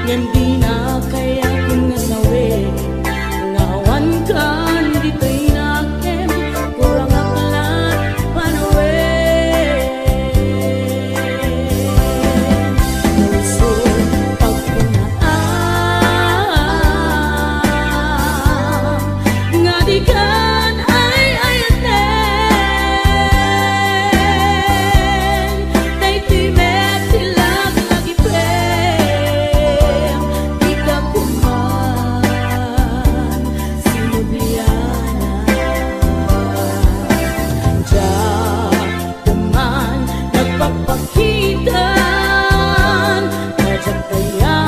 Yan di na kaya kung nasawi ngawan kan di tayo nakem kurang aklat panawe nuso pagpunaan nga di kan ay ayaten tay timet silag lagi prem di ka kuman sinubliana ja teman nagpapakitan najak kaya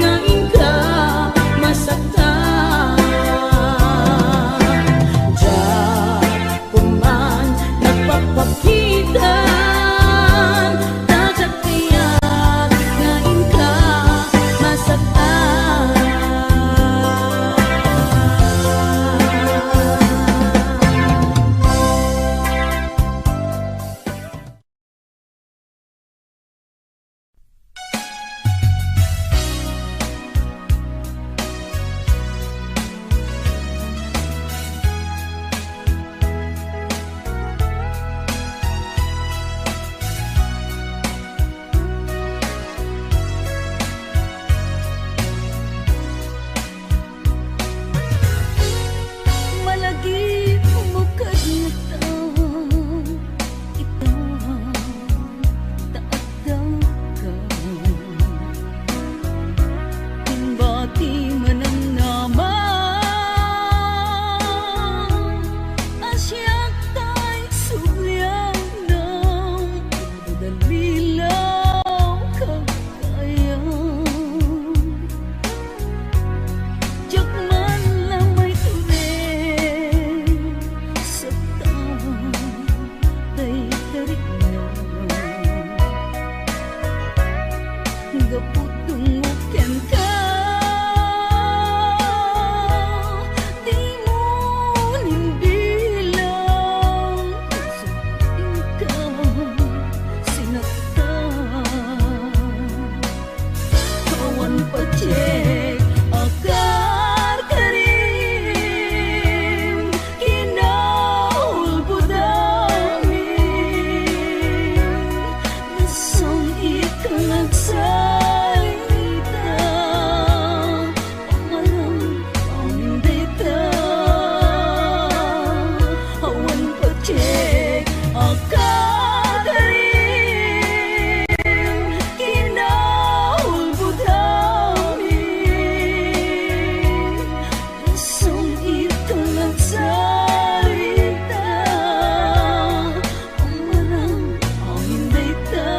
ngain ka masaktan ja teman nagpapakitan najak kaya ngain ka masaktan. Malagi bukad na taon ito taadaw ka timbati manang naman asyak tay subliang ng dalilaw kagayang Jakman lang may turing sa taon tay tarik na gaputong uken ka di mo nimbilang suging ka sinaktan kawan pacek akar karim kinaulbudamin nasong ikang nagsalita pamarang pamindita awan pacek akar karim kinaulbudamin nasong ikang nagsalita pamarang pamindita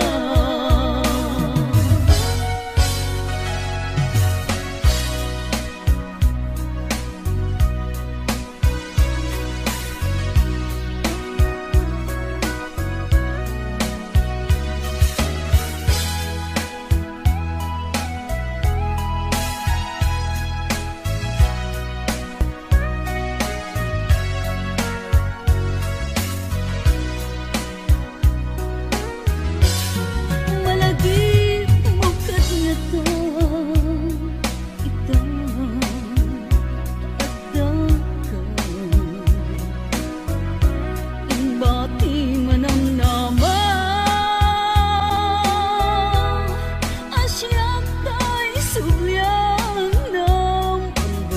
Malagi bukad na taon ito taadaw ka timbati manang naman asyak tay subliang ng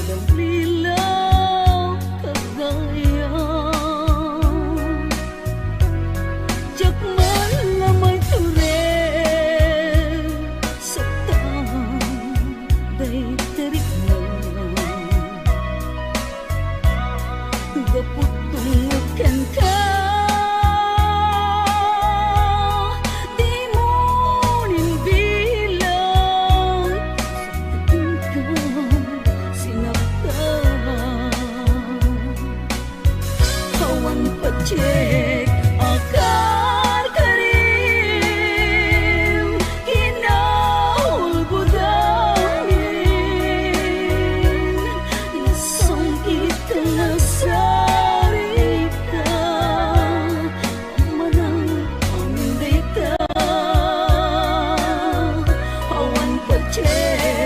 dalilaw kagayang Jakman lang may turing sa taon tay tarik na gaputong uken ka di mo nimbilang suging ka sinaktan kawan pacek akar karim kinaulbudamin nasong ikang nagsalita pamarang pamindita awan pacek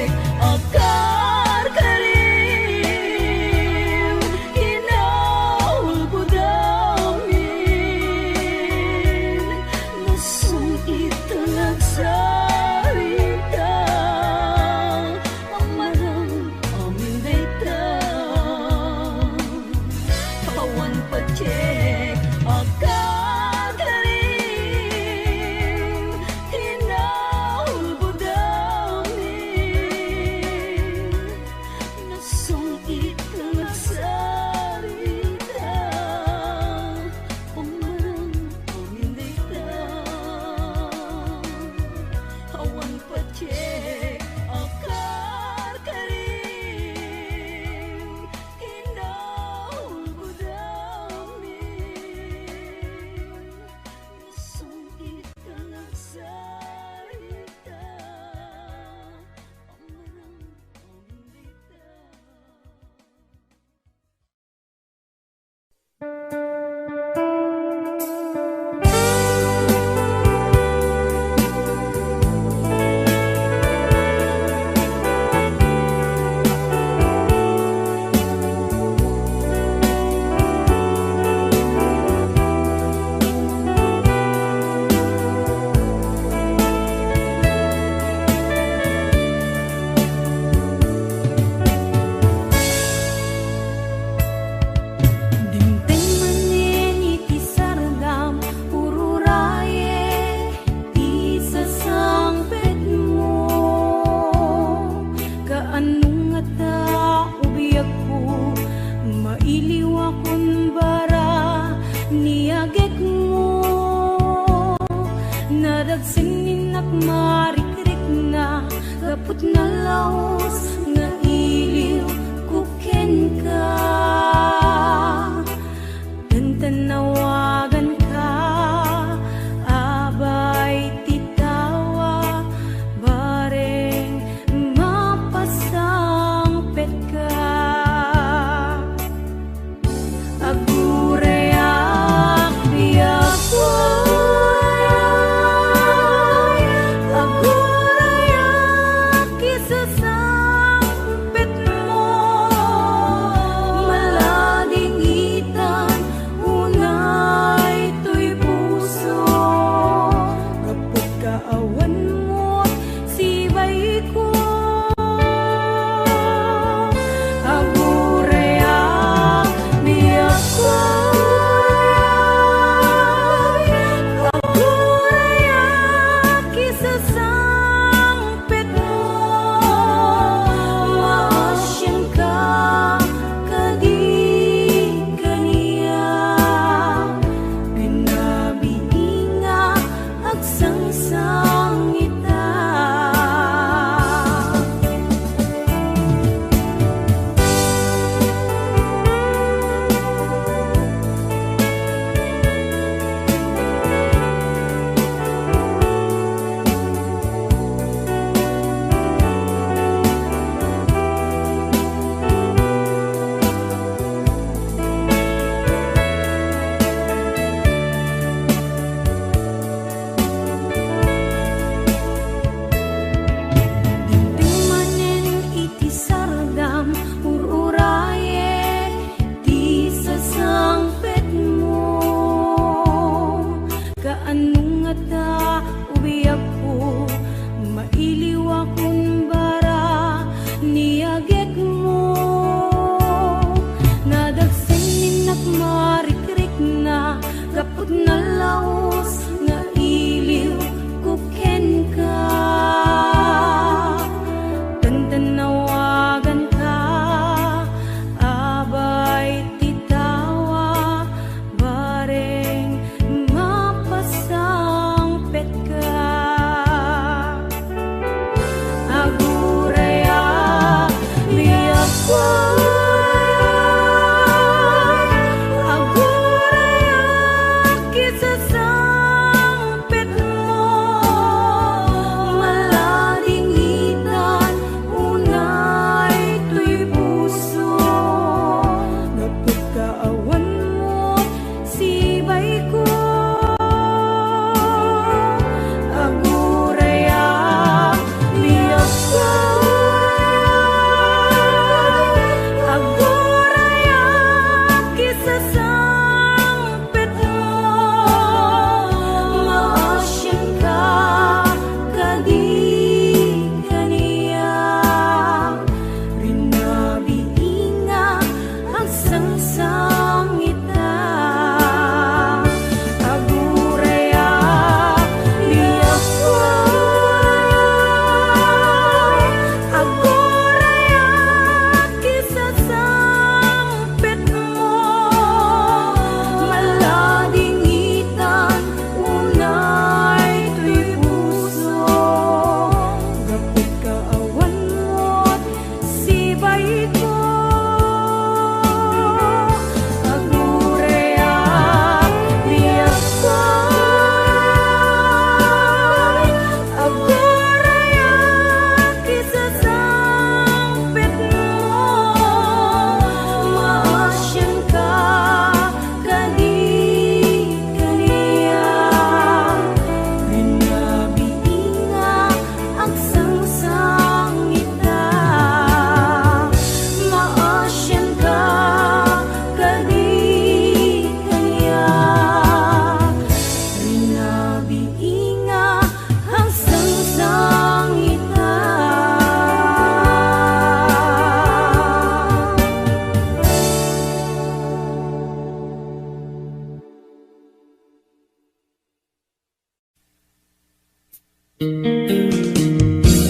kaput na laos nga iliw kuken ka. Tantanawagan ka, abay titawa, bareng mapasangpet ka. Agureak biyak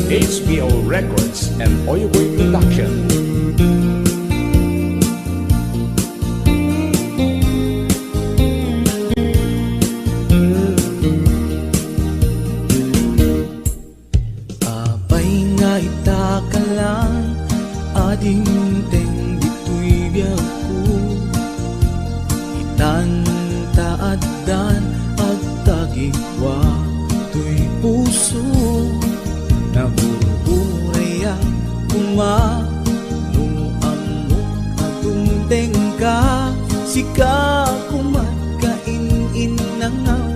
HBO Records and Oyoboy Production. Abay nga'y lang ading teng dito'y biyaku itan taadan ag tagigwa to'y puso na burburaya kumano amo atong tengka sika kumat kain-in nangaw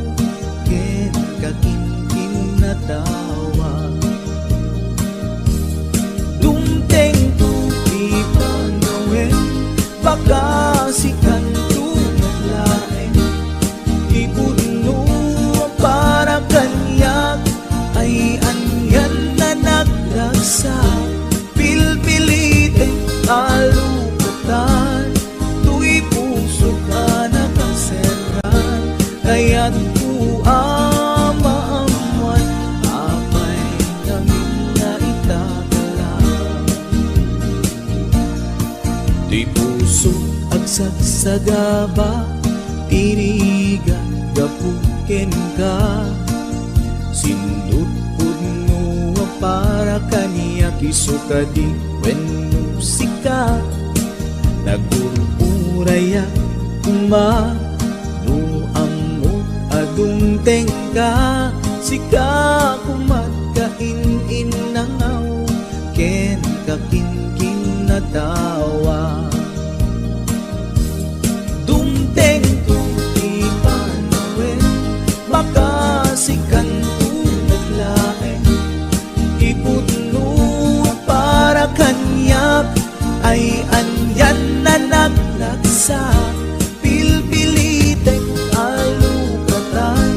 ken kakin-kin na tawa dumteng tu di panawen baka sikan tu naglaeng ipuno para kanyak ay anyan na nagragsa pilpilite alupatan tu'y puso ka nakaseran kaya't ku amaamuan apay namin na itatala tu'y puso agsagsagaba tirigan gapuken ka sindut pudno para kaniya kisukadi when musika nagururaya kuma no amot adung tengka sika kumat kain-in nangaw ken kakin-kin na tawa dumteng tu di panawen baka sikan tu naglaeng iputno para kanyak ay anyan na naglagsa pilpilitek alukatan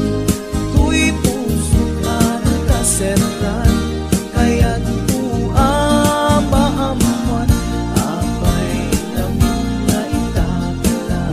tu'y puso ka nakaseran kaya't ku amaamuan apay namin na itatala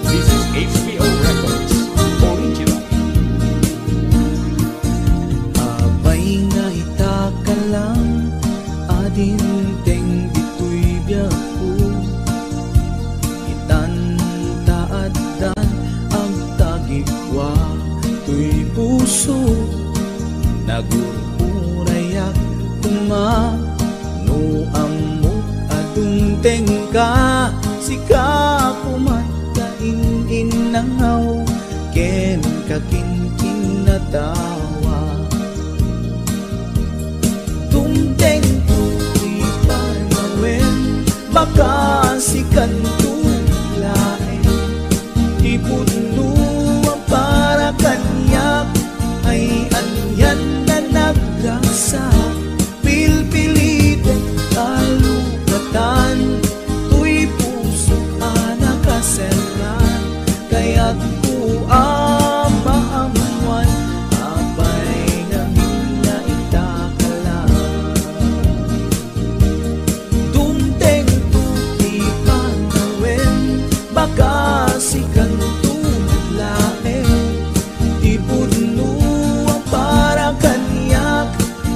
This is HBO Records Original. abay nga itakalang adin teng dito'y biyaku itan taadan ang tagigwa to'y puso nagururayak kumano amot adung tengka sika kumat kain-in nangaw ken kakin-kin na tawa dumteng tu di panawen baka sikan tu laeng ipuno para kanyak ay anyan na nagragsa pilpilite alukatan tu'y puso ka nakaseran kaya't ku amaamuan apay namin na itakala dumteng tu di panawen baka sikan tu naglaeng ipuno para kanyak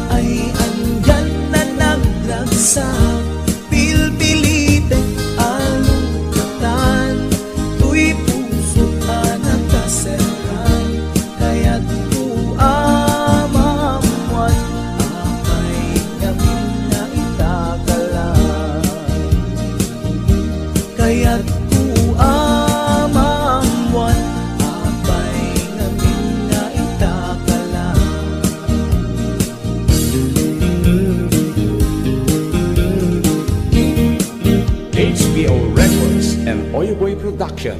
ay andyan na nagragsa pilpilite alukatan tu'y puso ka nakaseran kaya't ku amaamuan apay namin na itakala kaya't ku amaamuan apay namin na itakala HBO Records and Oyoboy Production.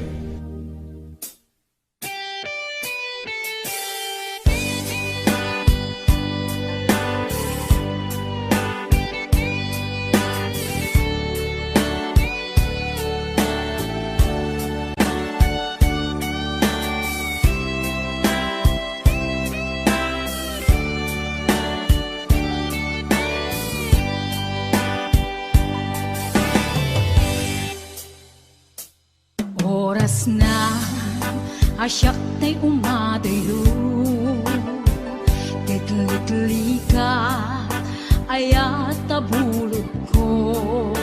Oras na asyak tay umadayo, litli ka ayat tabulog ko,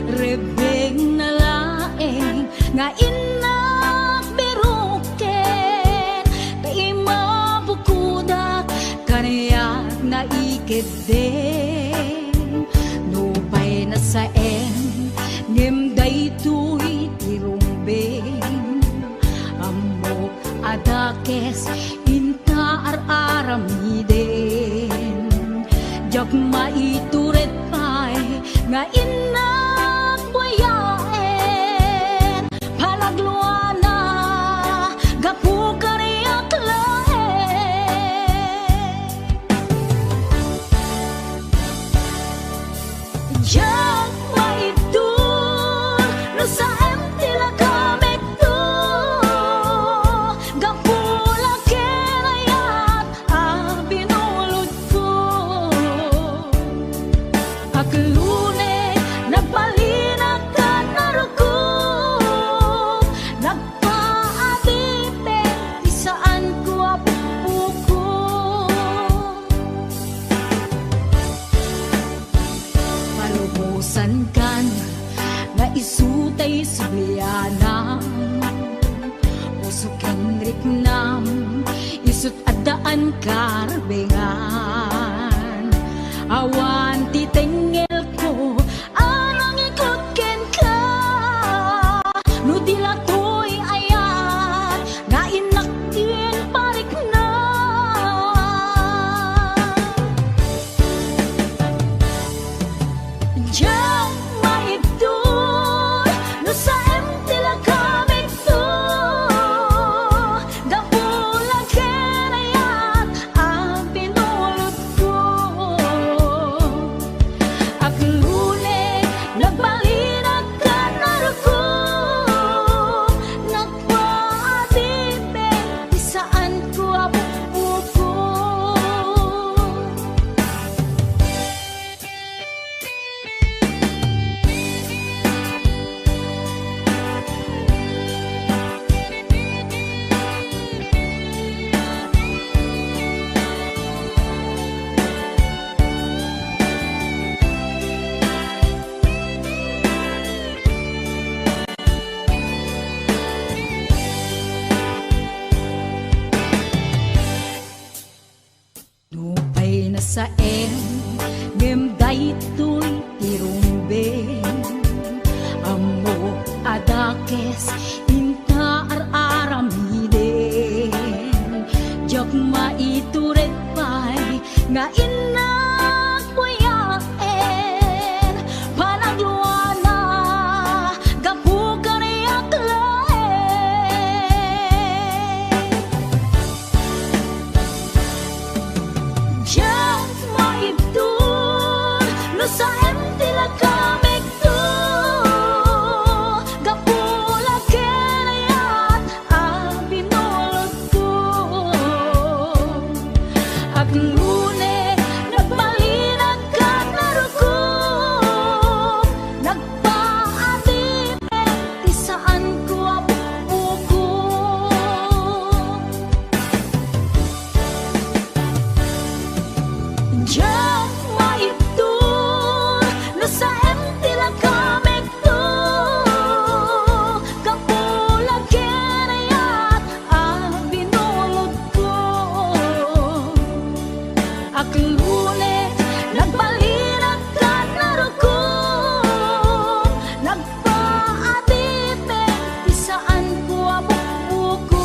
rebeng na laeng nga inak beruken, kay mabukuda kanayak na ikeden, nubay na saen ngem daytoy tirumbeng, amok adakes inta aramiden, jak maituret pay nga inak buyaen, palagluana gapu kariyak laen, jak maitur no sa emtila kamek to, gapula kenayat abinulod ko, aklune nagpalinak ka naruko, nagpaabite isaan ko apuko, palubusan kan nga isutay sublianam, usok ang riknam isut adaan karbengan, awan titengel ko anang ikot ken ka, no dilatoy ayat nga inaktin parik na, jak maitur no sa emtila kamek to, gapula kenayat ang pinulot ko, aklune nagbalinag ka naruko, nagpaadite isaan ko apuko. Nupay na sa ngem daytoy tirumbeng, amo adakes inta aramiden, jak maituret pay nga inak buyaen, panagluana gapu kariyak laen, jak maitur no sa emtila kamek to, gapula kenayat ang binulot ko, aklune nagbalinag ka naruko, nagpaadite isaan ko apuko, jak maitur no sa emtila kamek to, gapula kenayat ang binulot ko, aklune nagbalinag ka naruko, nagpaadite isaan ko apuko.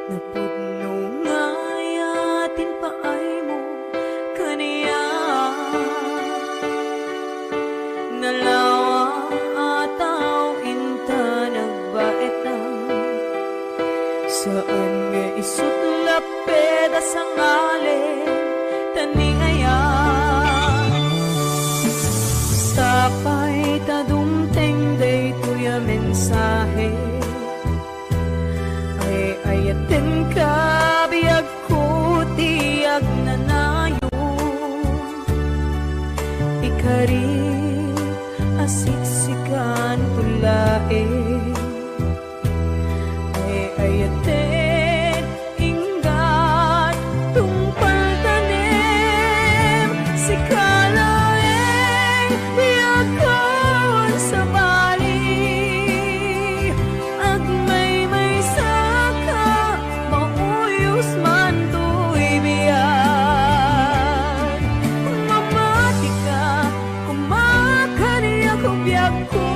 Napudno nga yatin paay mo kaniya nalawa ataw inta nagbaetang saan nga isutlap peda sa ngalen taningaya sapay tadumteng day tuya mensahe ay ayaten ka biyag ko tiyag nanayo ikari asiksikan tulae ay ayaten inggat tungpal tanim si kalaeng biyakon sa bali agmay saka mauyos man to'y biyan mamati ka kumakaniya ko biyak ko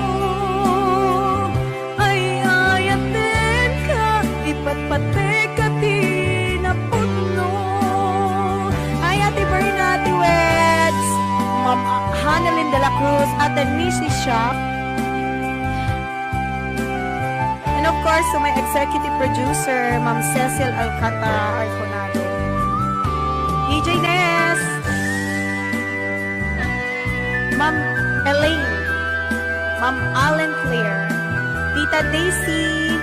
ay ayaten ka ipatpate ka tinaputno ay Ate Berna, Ate Weds, Ma'am Hanelin de la Cruz at Nisi Shop. And of course, to my executive producer, Ma'am Cecil Alcantara Arconado. DJ Ness, Ma'am Elaine, Ma'am Allen Claire, Tita Daisy,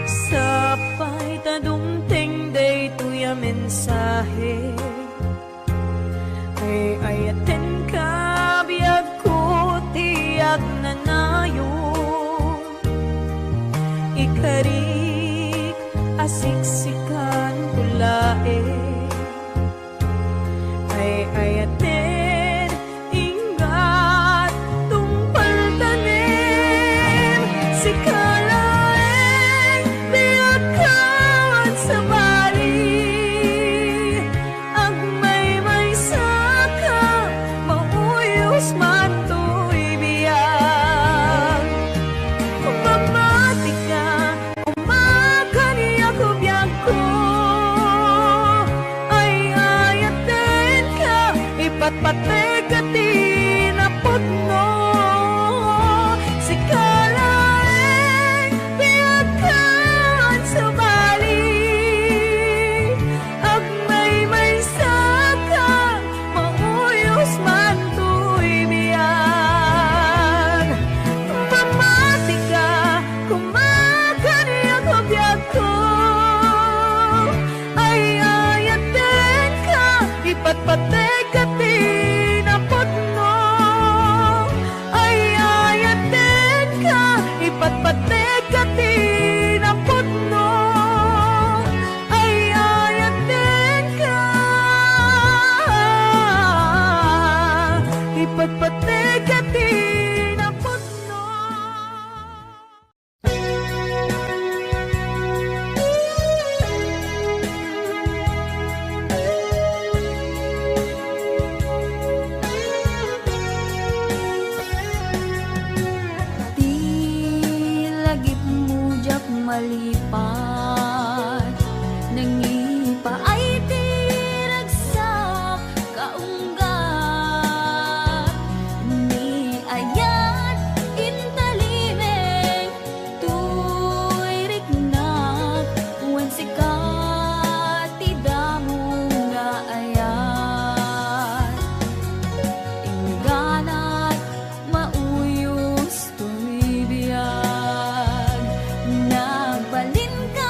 sapay tadumteng day tuya mensahe ay ayaten ka biyag ko tiyag nanayo ikarik asiksikan kulae ay ayaten ingat tungpal tanim si kalaeng biyagkan sa bali agmay saka mauyos man to'y biyag mamati ka kumakaniya ko biyag ko ay ayaten ka ipatpate ka tinaputno si kalaeng biyagkan sa bali agmay saka mauyos man to'y biyag mamati ka kumakaniya ko biyag ko ay ayaten ka ipatpate ka tinaputno ay ayaten ka ipatpate ka tinaputno ay ayaten ka ipatpate ka tinaputno. Di lagip mujak malipat nangipa ay tiragsak kaunggat ni ayat intalimeng tuy riknak wen sikat tidamong nga ayat ingganat mauyos to'y biyag nagbalin ka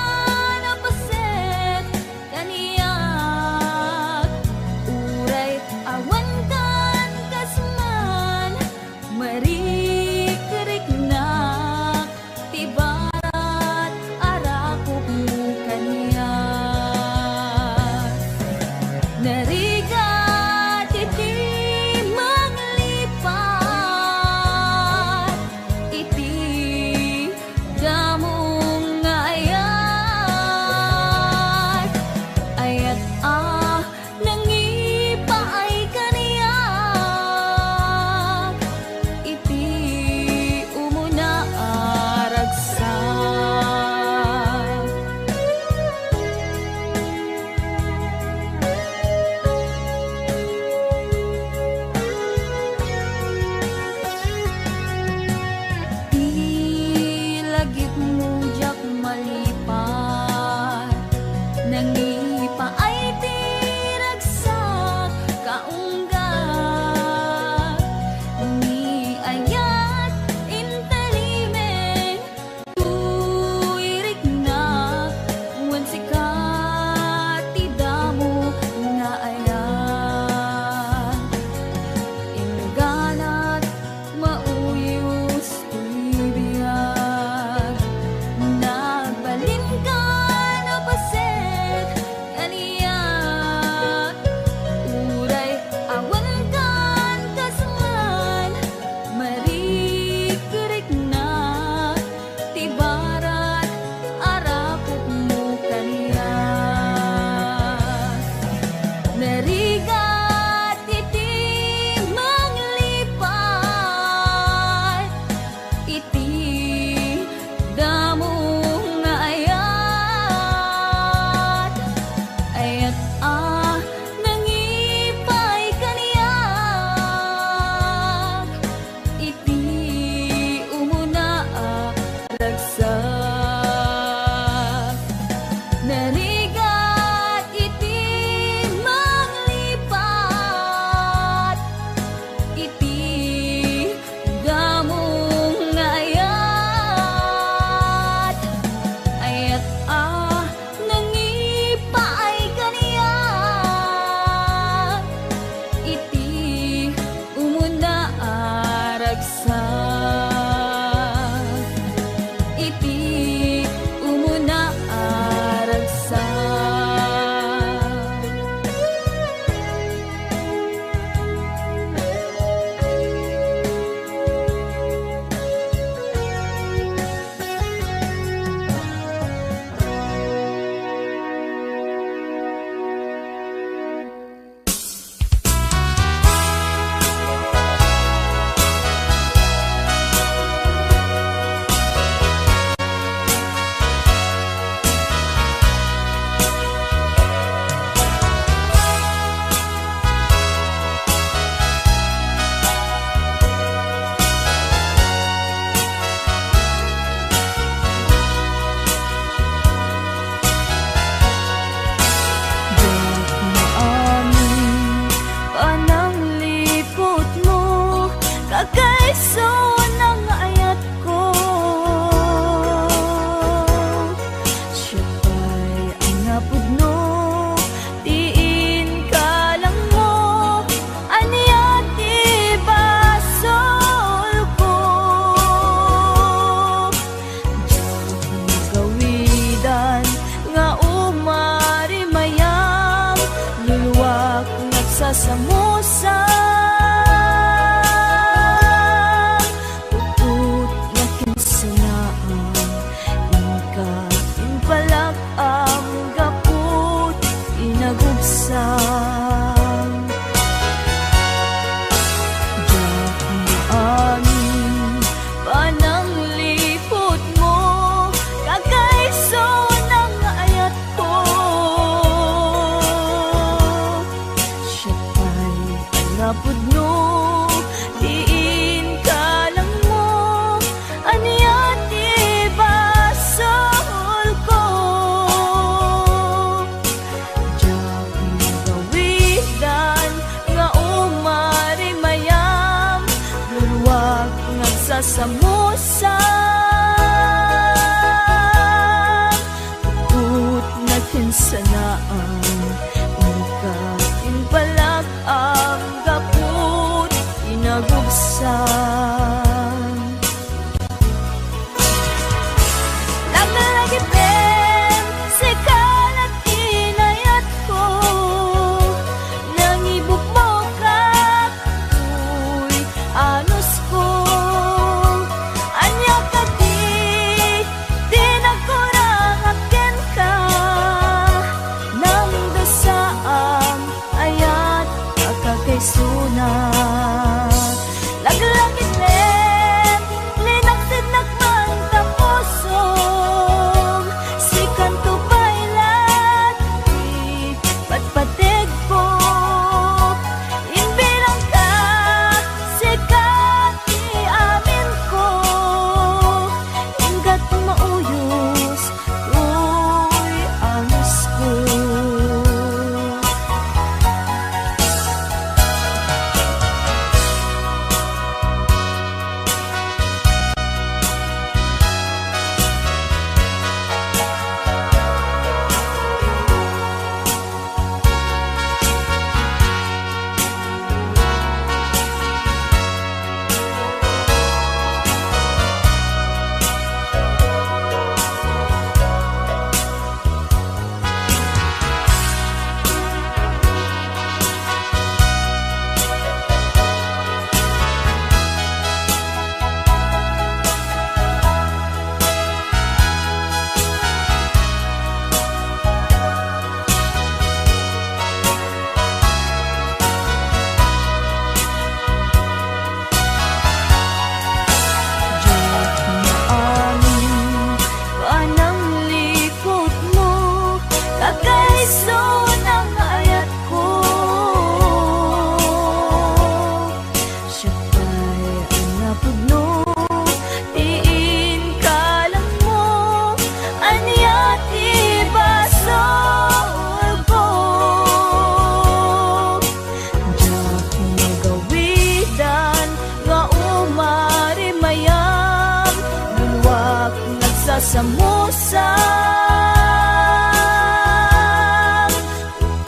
sa musang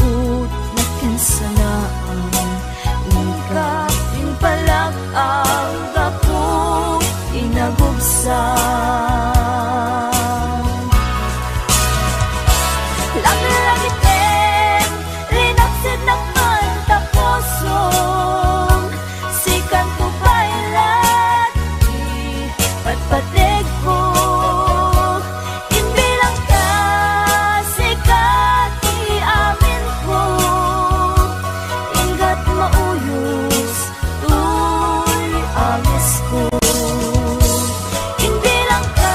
ut na kansanaan ika pinpalak ang gapo inagubsang langit-langitin rinaksid ng mantapusong sikan ko bailat patpatig ko inbilang ka sikat amin ko ingat mauyos tuy amis ko inbilang ka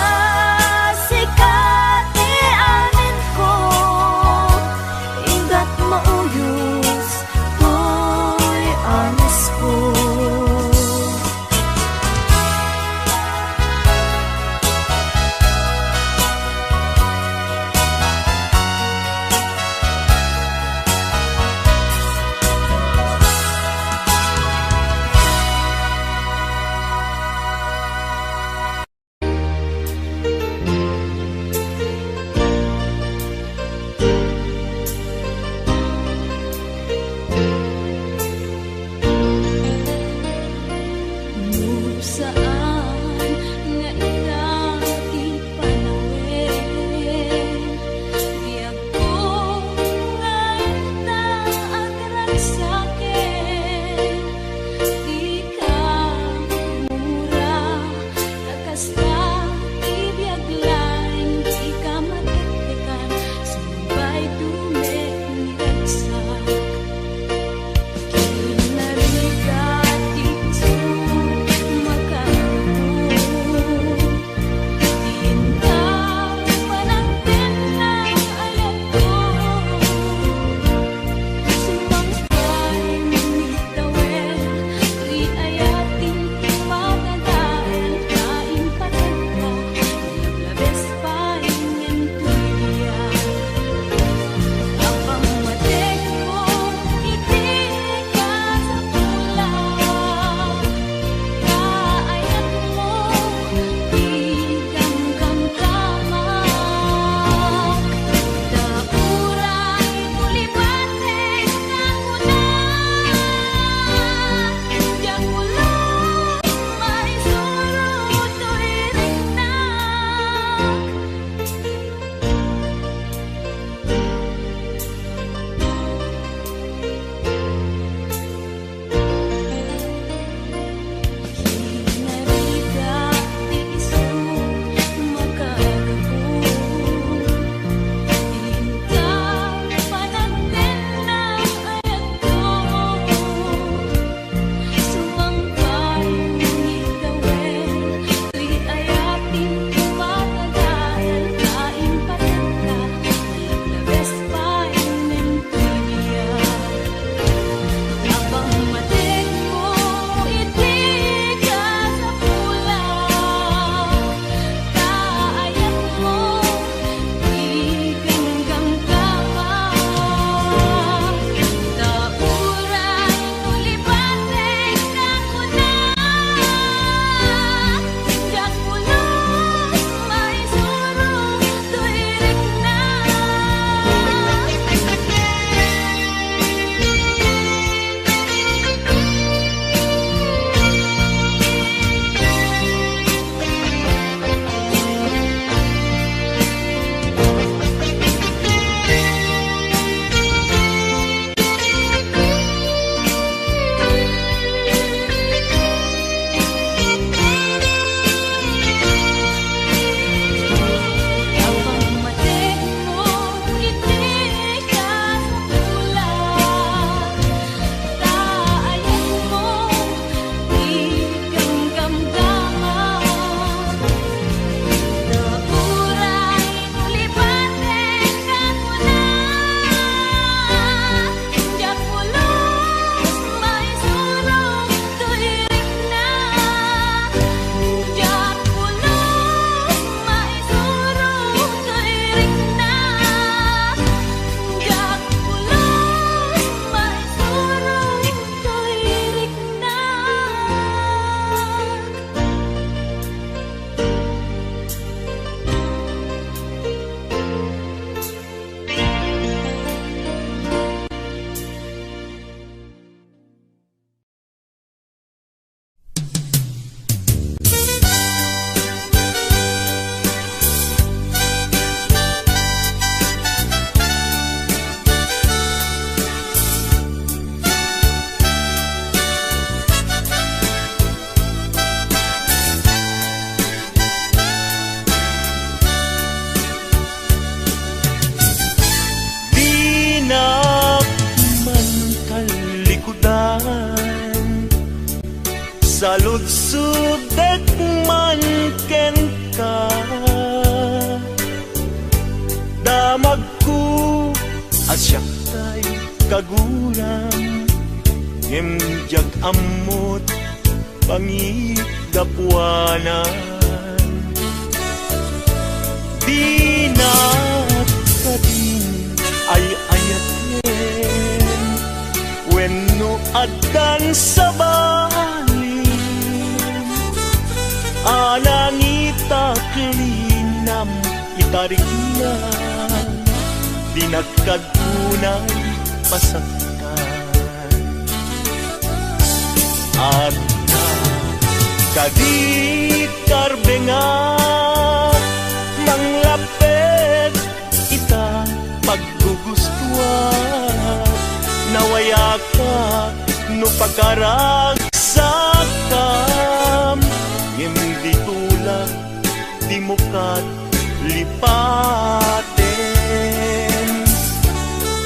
Sulek man ken ka, damag ko asyak tay kagurang, ngem amot pangidapwanan. Di na kadin ay ayaten, wenno adan sa balin, anangita kelinam itarignan, di nagkadunay pasaktan. At kadi karbenga manglapet ita paggugustuhan, nawaya ka no pagkaragsakam, hindi tulak di mo kat lipaten.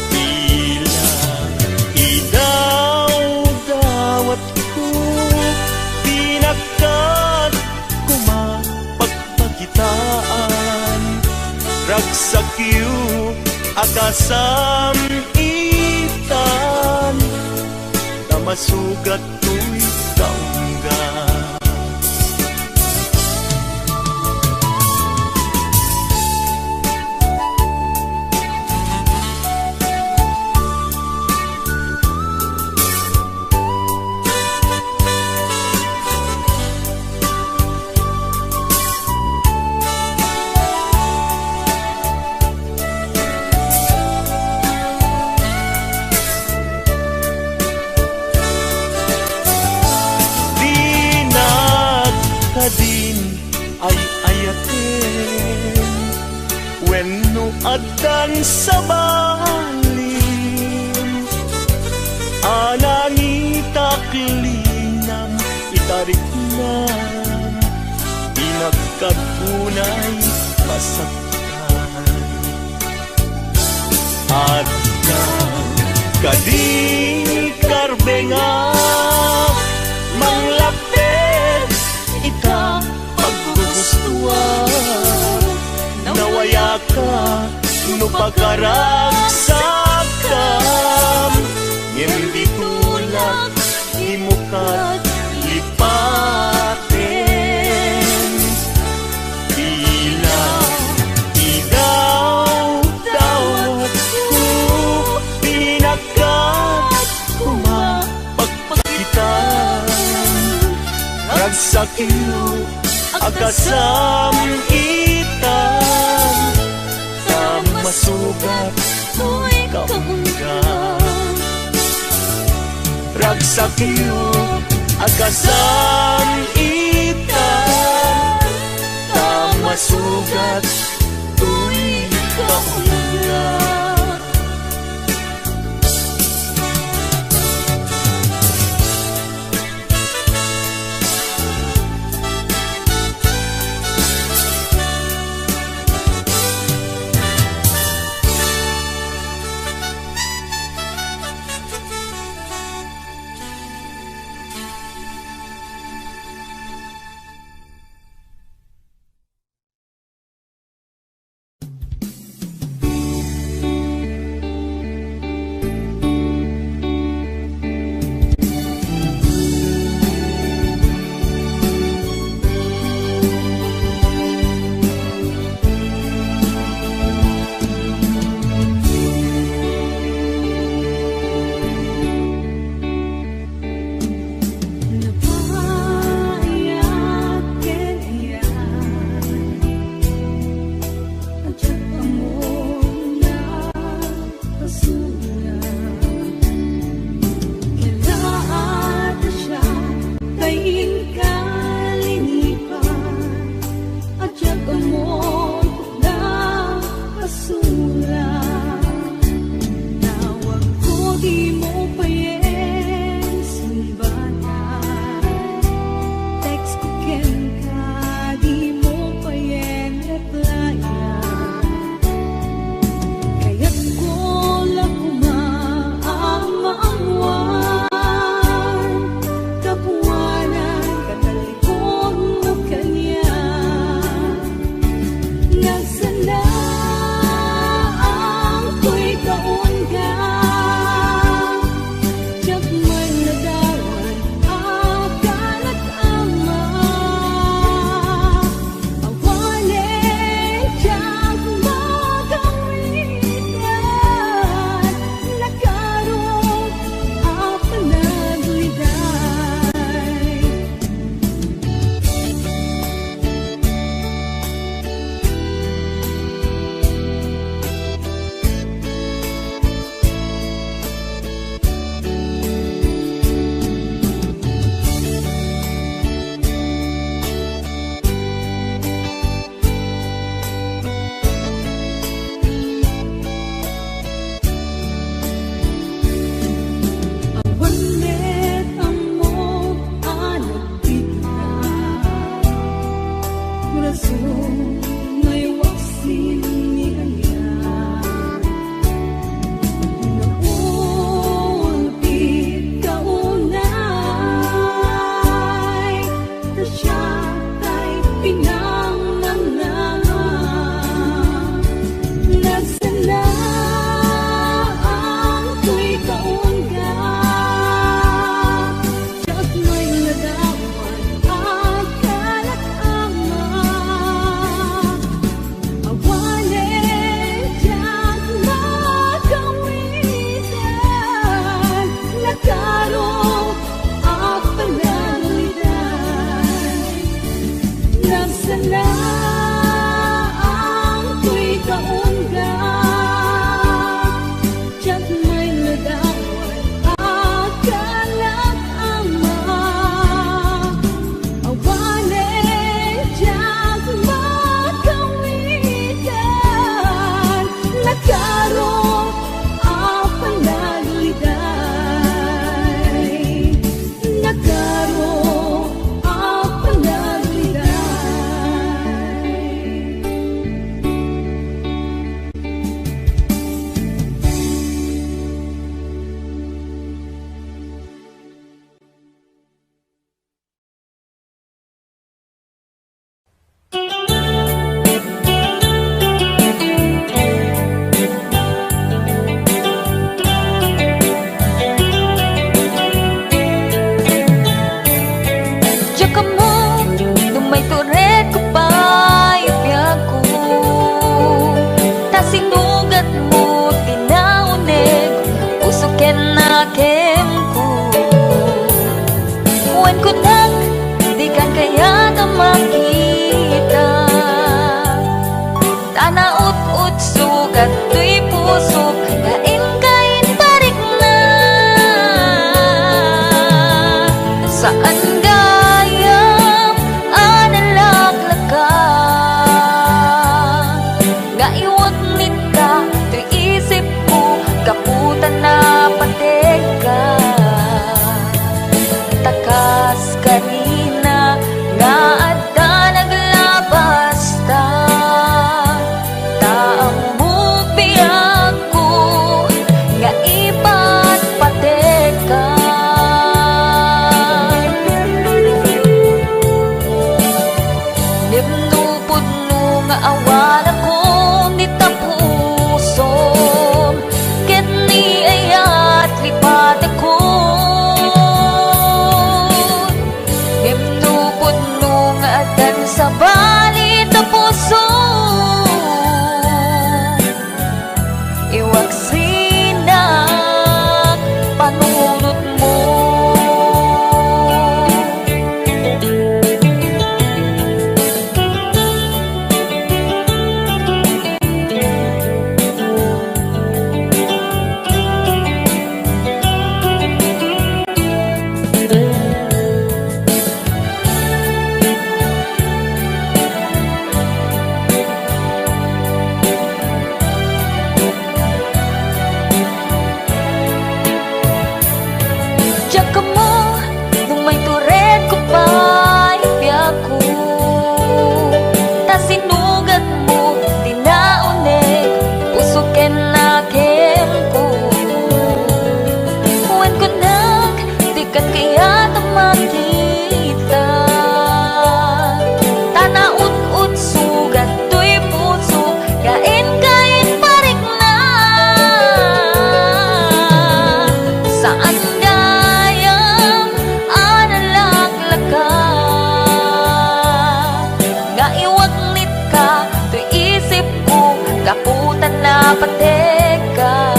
Bila idaw-dawat ko, pinagkat kumapagpagitaan, ragsakyu akasam itan, na masugat to'y kaungga. Din ay ayaten, wenno adan sa balin, anangita kelinam itariknan, inagkapunay masaktan. At kadi karbenga manglapet ita paggugustuhan, nawaya ka no pagkaragsakam, hindi tulak di mo kat lipaten. Bila idaw-dawat ko, pinagkat kumapagpagitan, ragsakyo akasam itan, sa masugat mo'y kaungga. Ragsakyo akasam itan, sa masugat mo'y kaungga. awan akong ditapusom, ket ni ayat lipat ako. Himnupod nung adan sa balit na puso, iwag sinak panunot mo. Diyak ka mo, nung may tured ko pa'y biyak ko, ta sinugat mo, tinaunig, puso ken nakem ko. Huwag ko nag, di kan kaya tamakita, tanaut-ut sugat to'y puso, kain-kain parik na. Saan kaputan na pateka,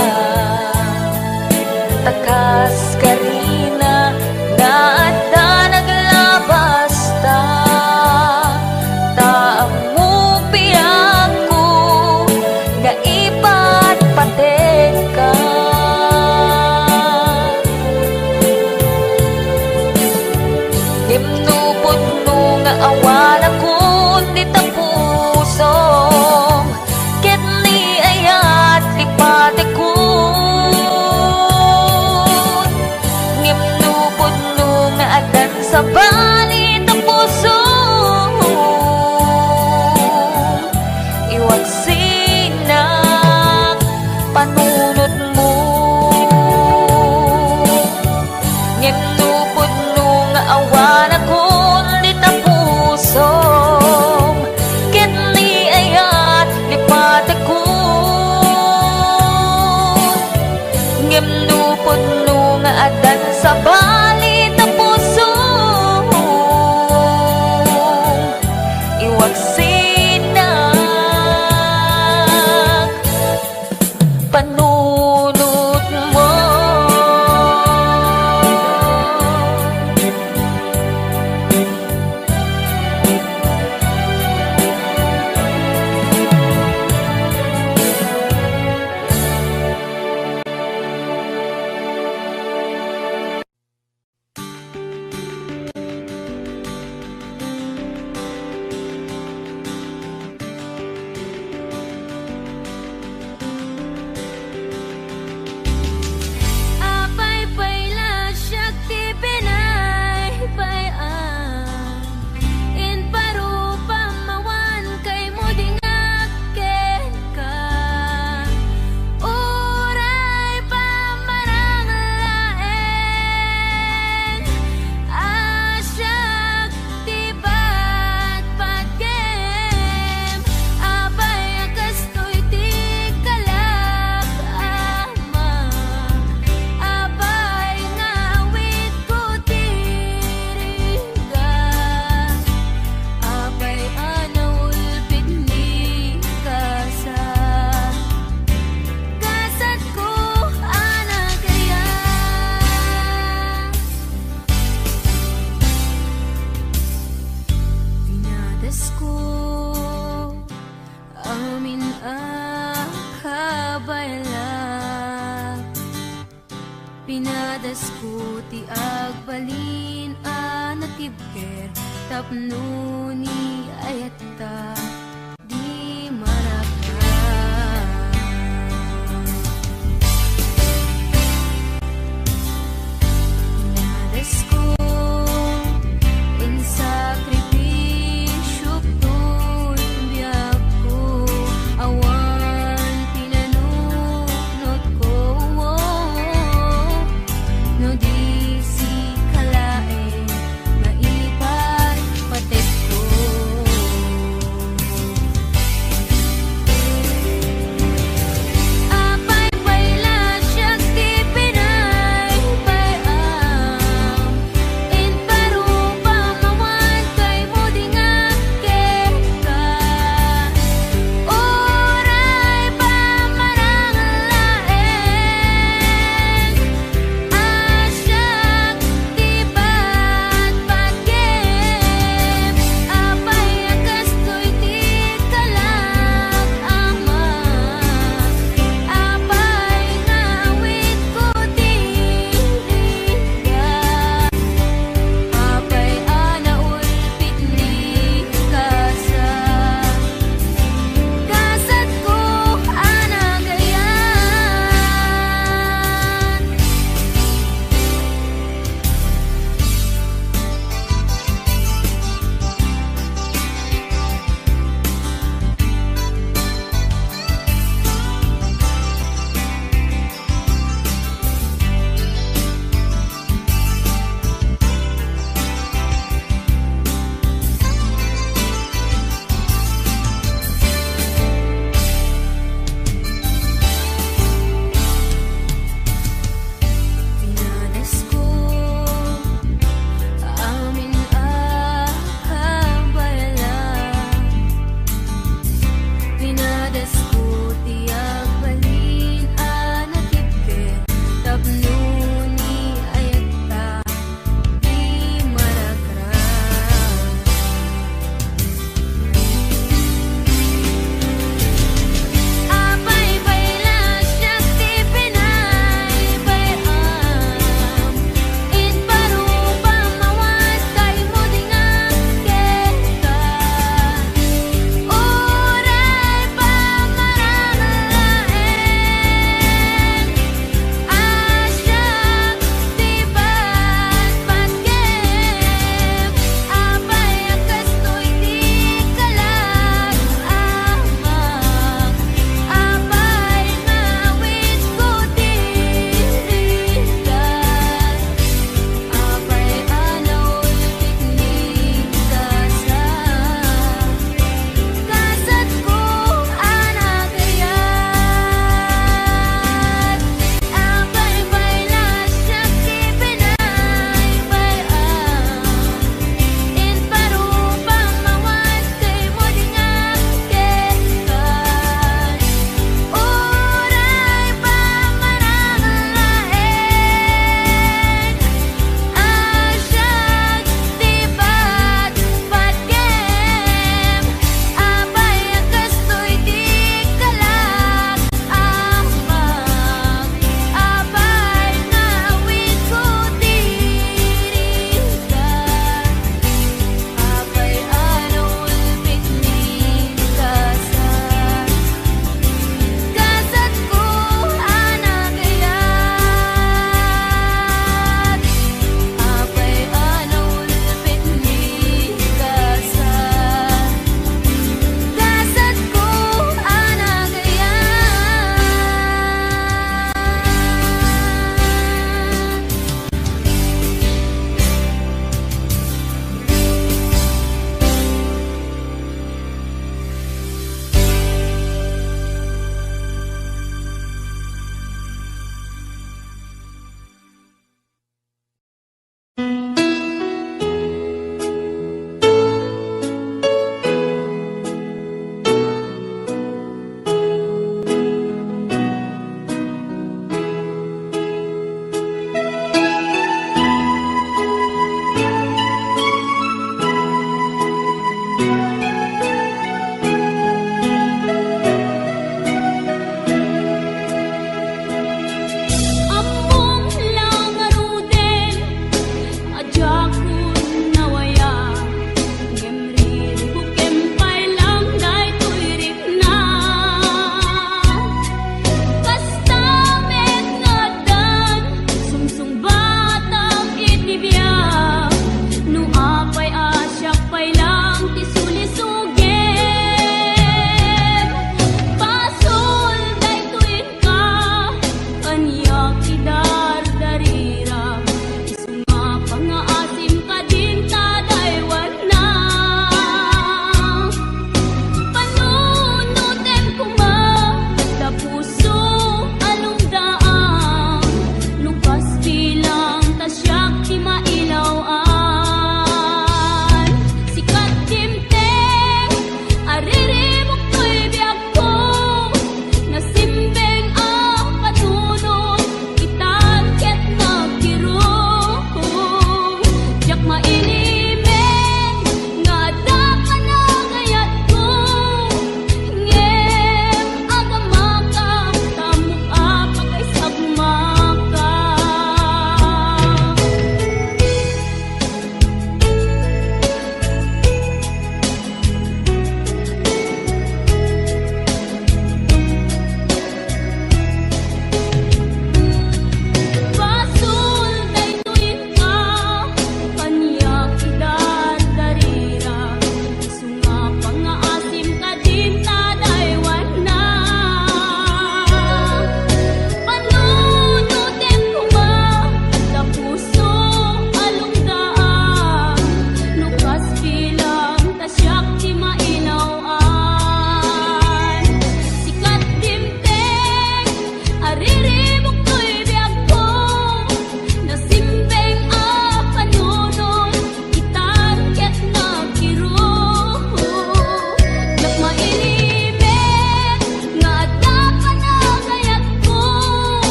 takas karina na adda naglabas ta, taamu piyak ko nga ipat pateka. Himnupod mo nga awan akong ditapusom, ket ni ayat lipat ako. Himnupod mo nga adan sa balit na puso, iwag sinak panunot mo. Himnupod mo nga awan akong ditapusom, ket ni ayat lipat ako. Himnupod mo nga adan sa balit na puso, iwag sinak panunot mo. Apay payla syakti pinay payan, in parupa mawan kay mo dingaken ka. Uray pamarang laeng, asyakti bat pagem. Apay akas to'y di kalak ama, apay ngawit ko tiriga, apay anaulpit ni kasa, kasat ko anak kaya. Pinadas ko amin akabayla, pinadas ko ti agbalin anatibker, tapno ni ayata di maraka. Pinadas ko in sakripisyo ko'y biyak ko, awan pinanunot ko, no di si kalaeng maipat patek ko.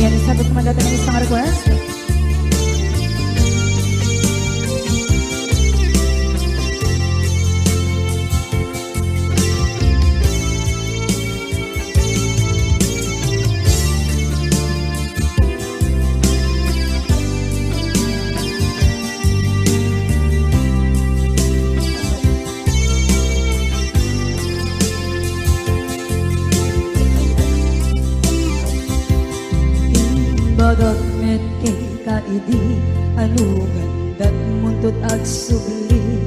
Yan, sabot kumandata ng isang request. Bagat mete ka idi alugan dat muntut ag subli.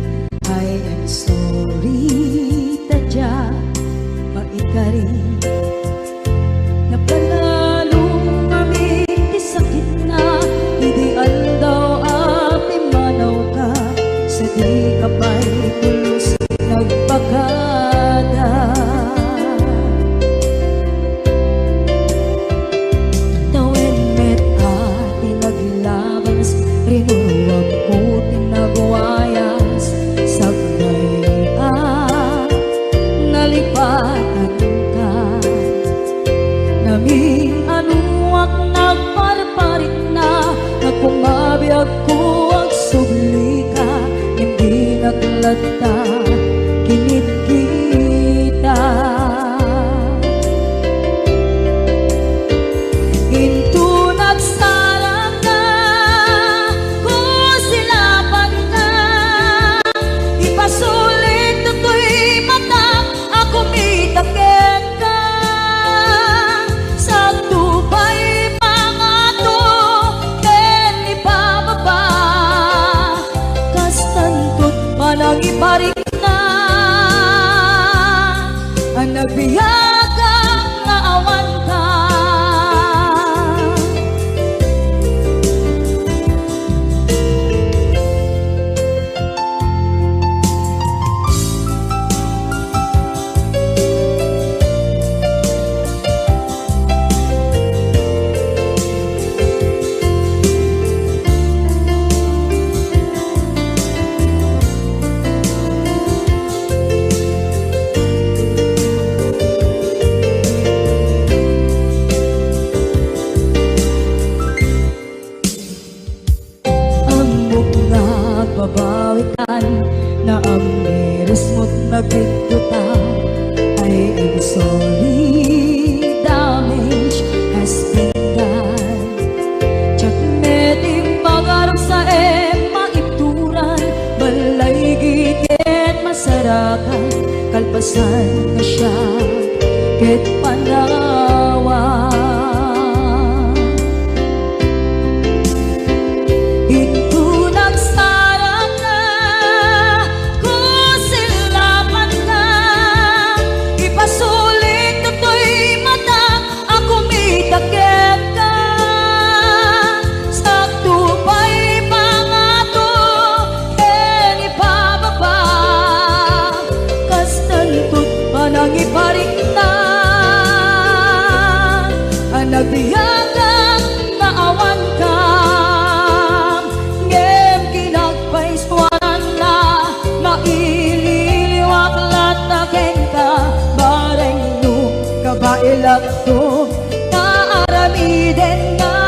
I am sorry tadya maikari napalalong kami di sakit na idi aldaw api manaw ka sa di kapay tulos nagpagada. Rinuwag ko tinagwayas sagnay nalipatan ka naming anuak nagparparit na nagkumabiyag ko ang subli ka hindi naglata kinit kita into nagsarang na sulit to'y mata ako mitakit ka sa tubay mga to ken ipababa kastantot panang iparik na ang nagbiyagang naawan ka. Babawitan na ang miris mo't nagpigtuta. I am sorry, damage has been done. Tsak meting magarap sa maituran balay gigit masarakan kalpasan na siya ket panawa. Iparik na ang nagbiyagang naawan ka ngem kinagpaiswanan na maililiwak lataken ka bareng no kabailak to na aramiden na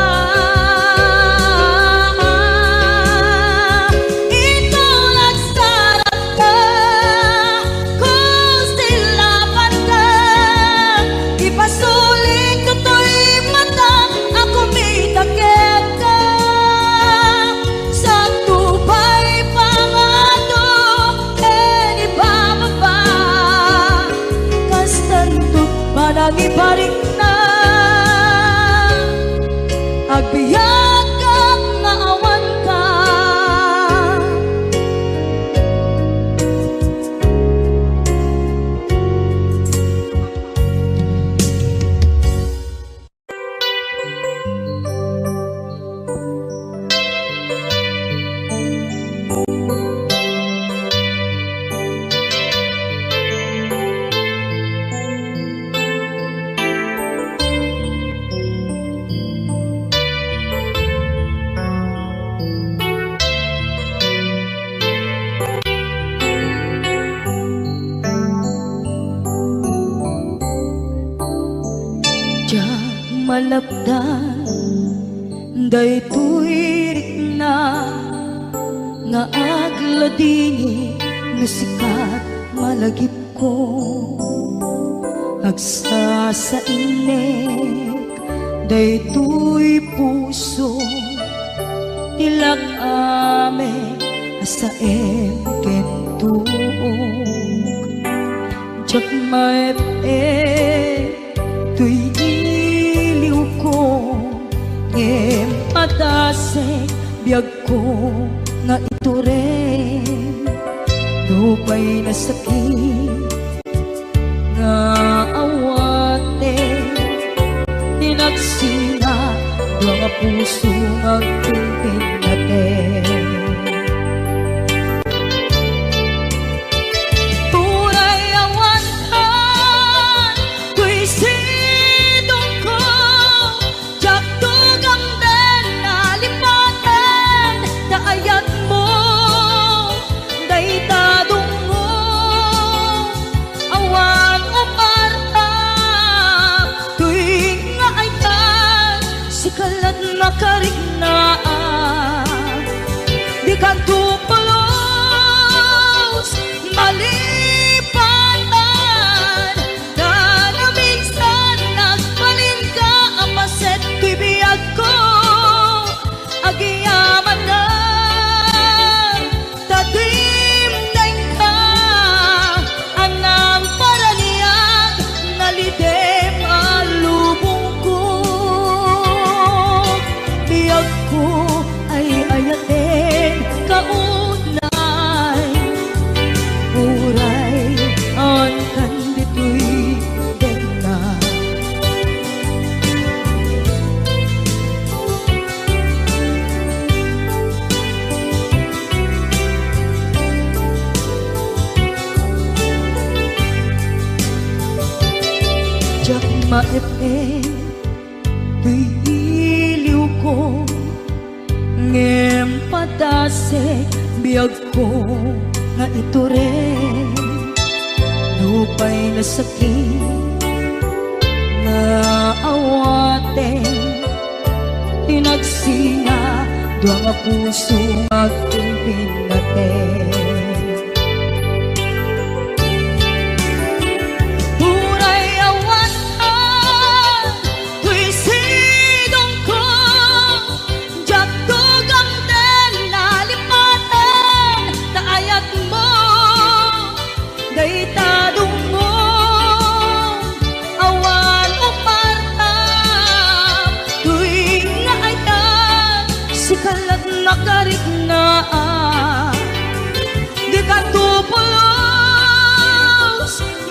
biyagak nga awan ka. Diyan malabdan daytoy rikna nga agladini nga sikat malagip ko agsa sa inek daytoy puso ilag ame asaem kentuog jak maep tuy iliw ko ngem patasek biyag ko nga ito rin lupay na sakit nga awate tinagsina mga puso ang tubig natin. Kariknaan di kan tupulos malipatan na minsan nagbalin ka ang paset ko'y biyag ko agiyaman na tatimdeng ka anang paraniyan nalidem alubong ko biyag ko ay ayatin kaunay uray ang kandito'y dena jak maepe tuy iliw ko ngem padasek biyag ko nga ito rin lupay na sakit nga awate tinagsinga dua nga puso magtubig natin. Nakariknaan di ka tupulos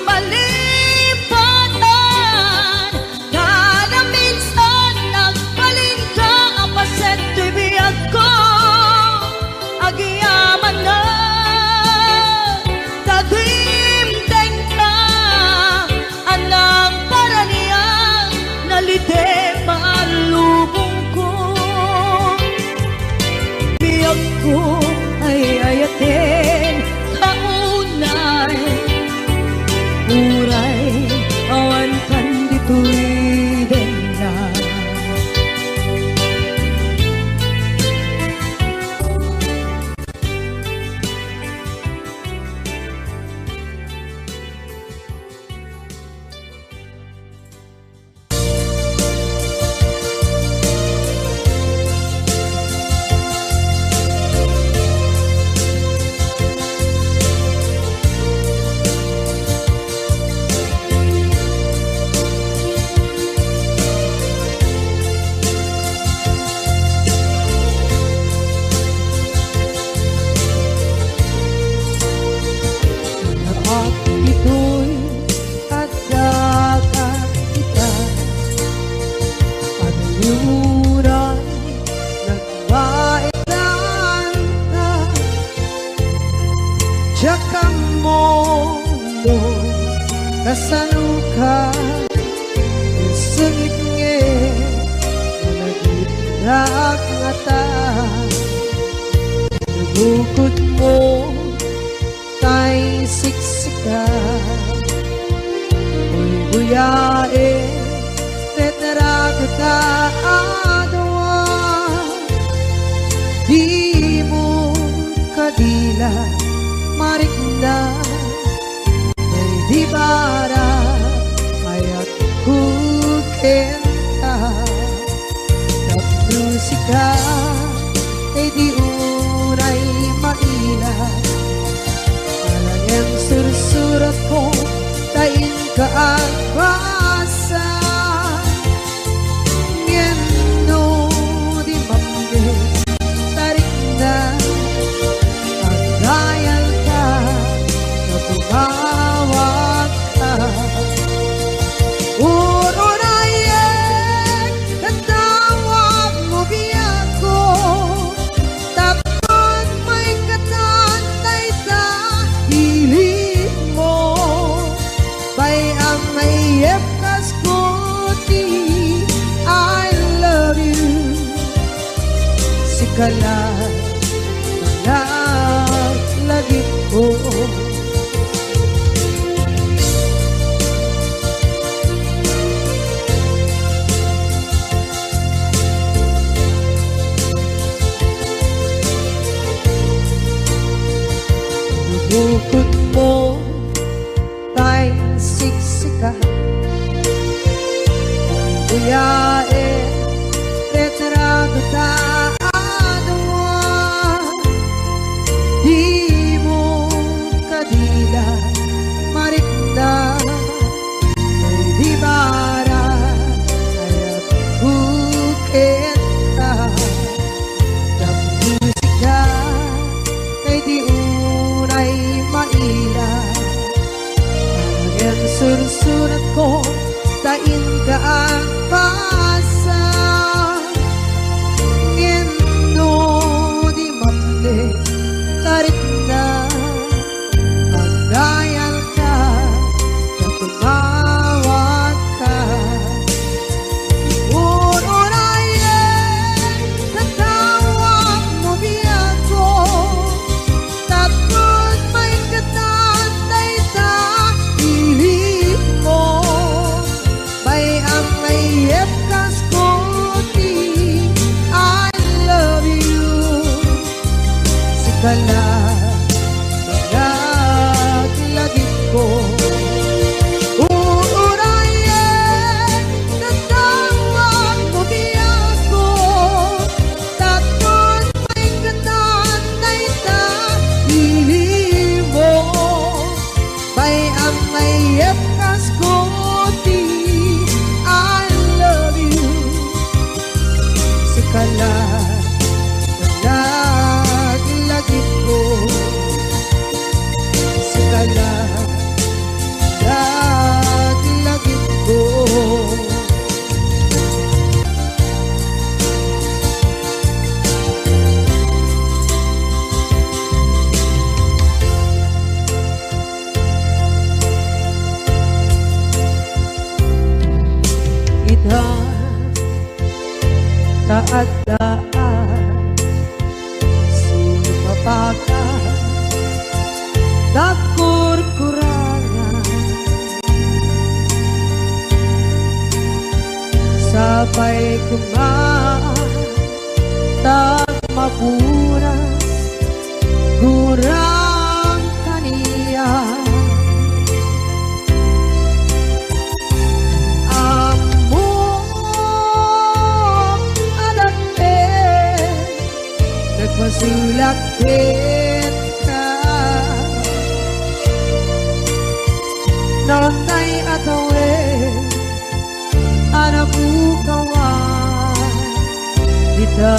malipatan kada minsan nagbalin ka ang paset to'y biyag ko agiyaman na tagimdeng ka anang paraniyan nalite maalubong ko biyag ko kasaluka sengit nge malagit na ngata bukod mo tay siksika uy buyae tetraga ka adwa di mo kadila marikna ay di bara ayat kukenta naplusika ay di uray maila alang sursurat ko tain ka ang basa ngendo di mamde tarik na at dayal ka na tumawag ka uro na yek katawag mo biyako tapos may katantay sa hilig mo bay ang mayep kaskuti I love you sikala lagi ko bukod mo tay siksika buyae tetrago ta adwa di mo kadila marikna ay di bara ayat buketa ng musika ay di unay maila ang sursurat ko tain ka ang pasa ngendo di mamde tarik na magdayal ka na tumawag ka uray katawag mo biyako tapos may katantay sa hilig mo bay ang mayep kaskuti I love you sikala lagi ko uurayan tatawag mo biyako tapos may katantay sa hilig mo bay ang mayep kaskuti I love you sikala lagi ko sikala lagi ko ita taadaan sumapaka takur-kurangan sabay kumaan tak mapuras kurang kaniya masulak ka nanay atawe anak bukawan kita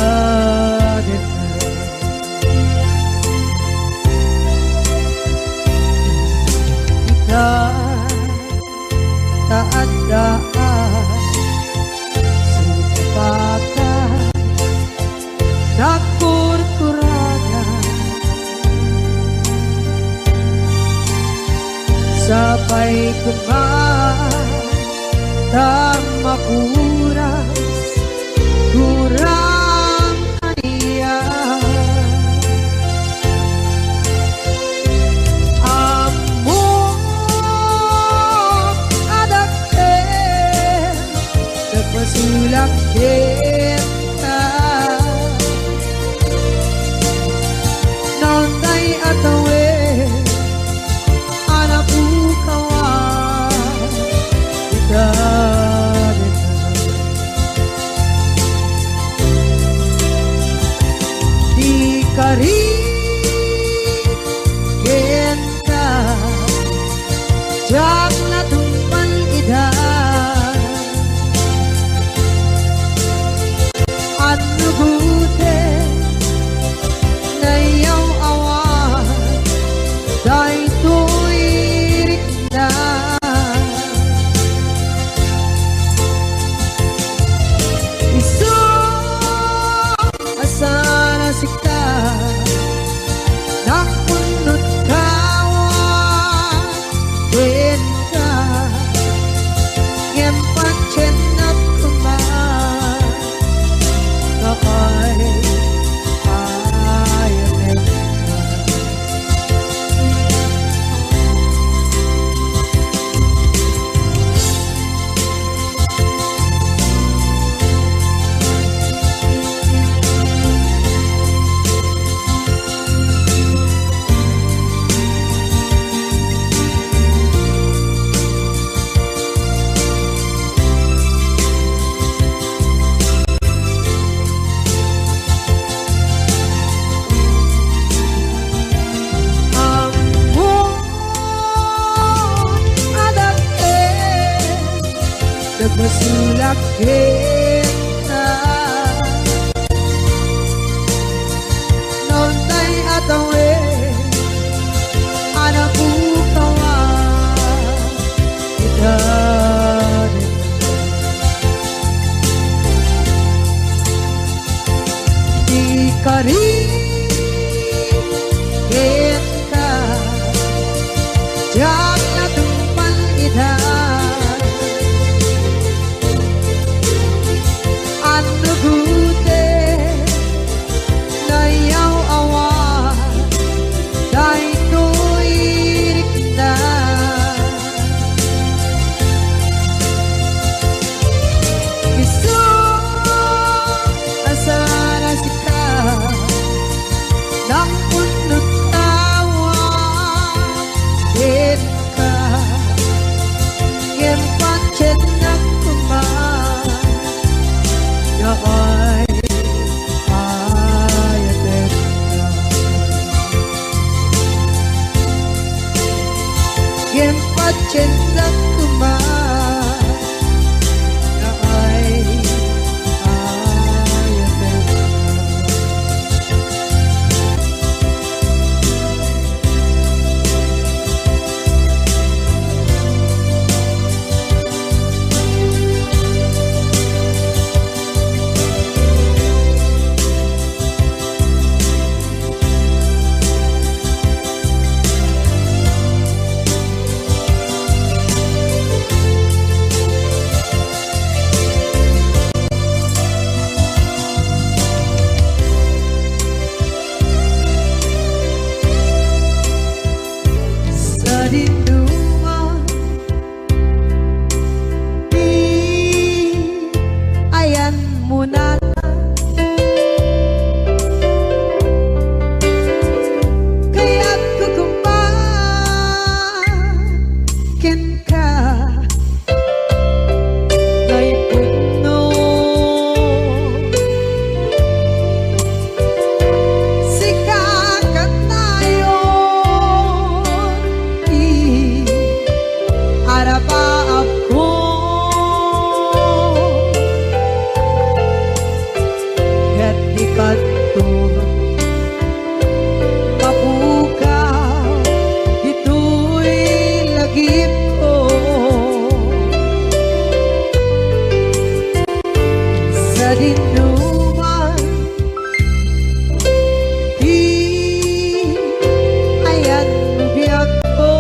kita taadaan supakan takur-kurangan sa kapay kumay tamakuras kurang kaniya amo adake nagpasulak kita nonday atawe anak bukawan di kari genta jak na tumpan ida anu gute na yaw awan day tuirik na iso asana sikta nakunot kawan din ka ngempat chenat kuman nakay ayanin nagmasulak kita nonday atawe anak bukawan kita di kari kita jak na tumpan ida anu gute na yaw awan day tuirik na iso asana sika nang punot kawan din ka ngempat chenat kuman nakay ayanin ngempat chenat kuman nakay ayanin sa dinduman di ayan mo na kaya't kukumpakin ka ngay puno sikakat tayo arapa ako ket dikatun mapukaw ito'y lagip ko sa dinuman di ayan biyak ko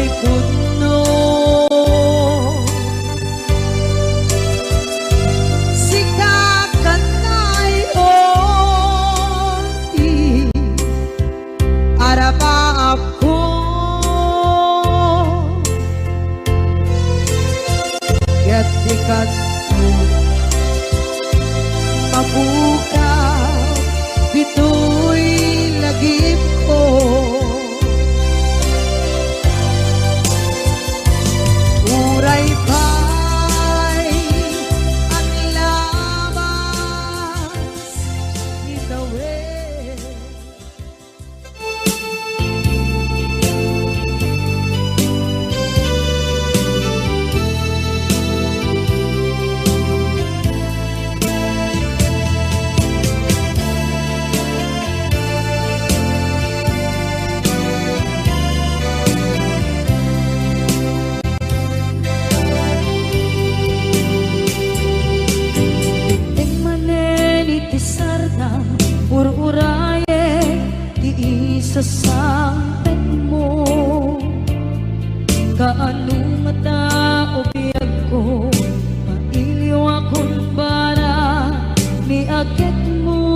may puno. Sikakanay oi araba ako gatikat mabukaw dito'y lagip ko. Uray pa'y ang labas itawid. Ururaye di isa sampet mo kaano mata o biyag ko mailiw akong bara ni agit mo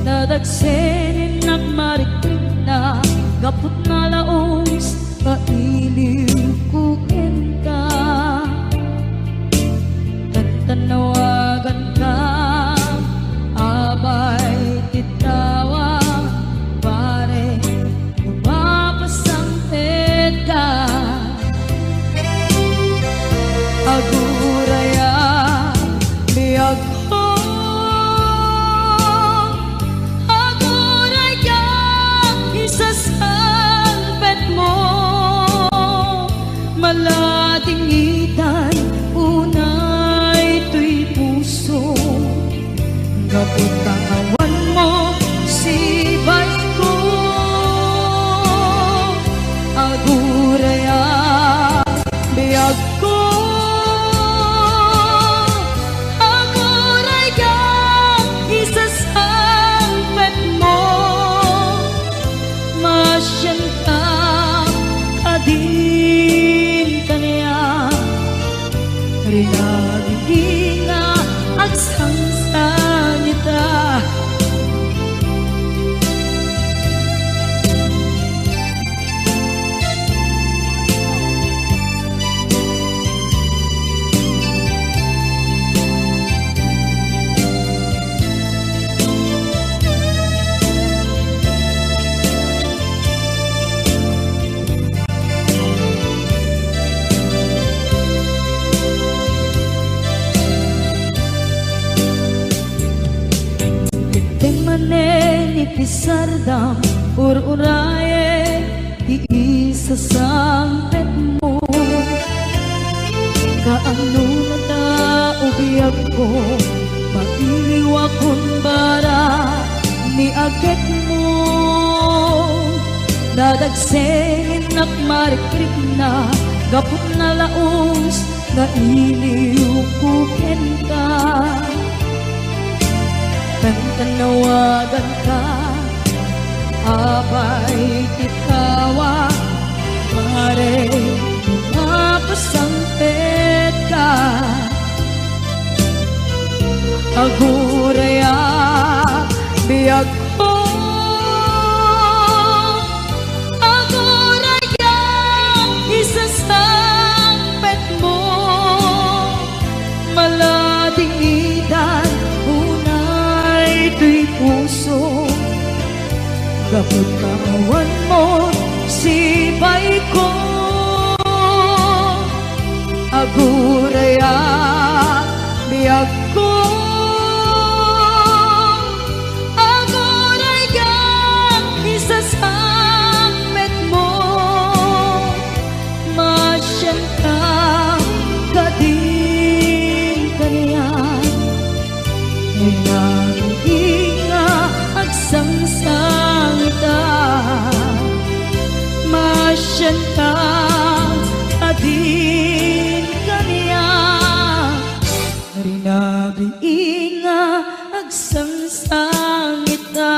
nadagsenin at mariklik na gapot na laos mailiw kukin ka tanawagan ka abay titawa pare mapasangpet ka aguraya biyag ko aguraya isasangpet mo maladingitan unay tuy puso kapag tangawan mo sibay ko aguraya biyag ko aguraya isasangpet mo masyan ka kadin kaniya rinagin na agsangsan nita. Pisardam ururaye di isa sampet mo kaano mata ubiyag ko mailiw akong bara ni agit mo dadagsenin at marikrik na gapot na laos na iliw kukin ka tanawagan ka abay titawa pare mapasangpet ka aguraya biyag ko aguraya isasangpet mo maladingitan tuy puso kapag kawan mo sibay ko aguraya biyag ko aguraya isasangpet mo masyan ka kadin kaniyan inga agsangsangita masyan ka adin kaniya rinabi inga agsangsangita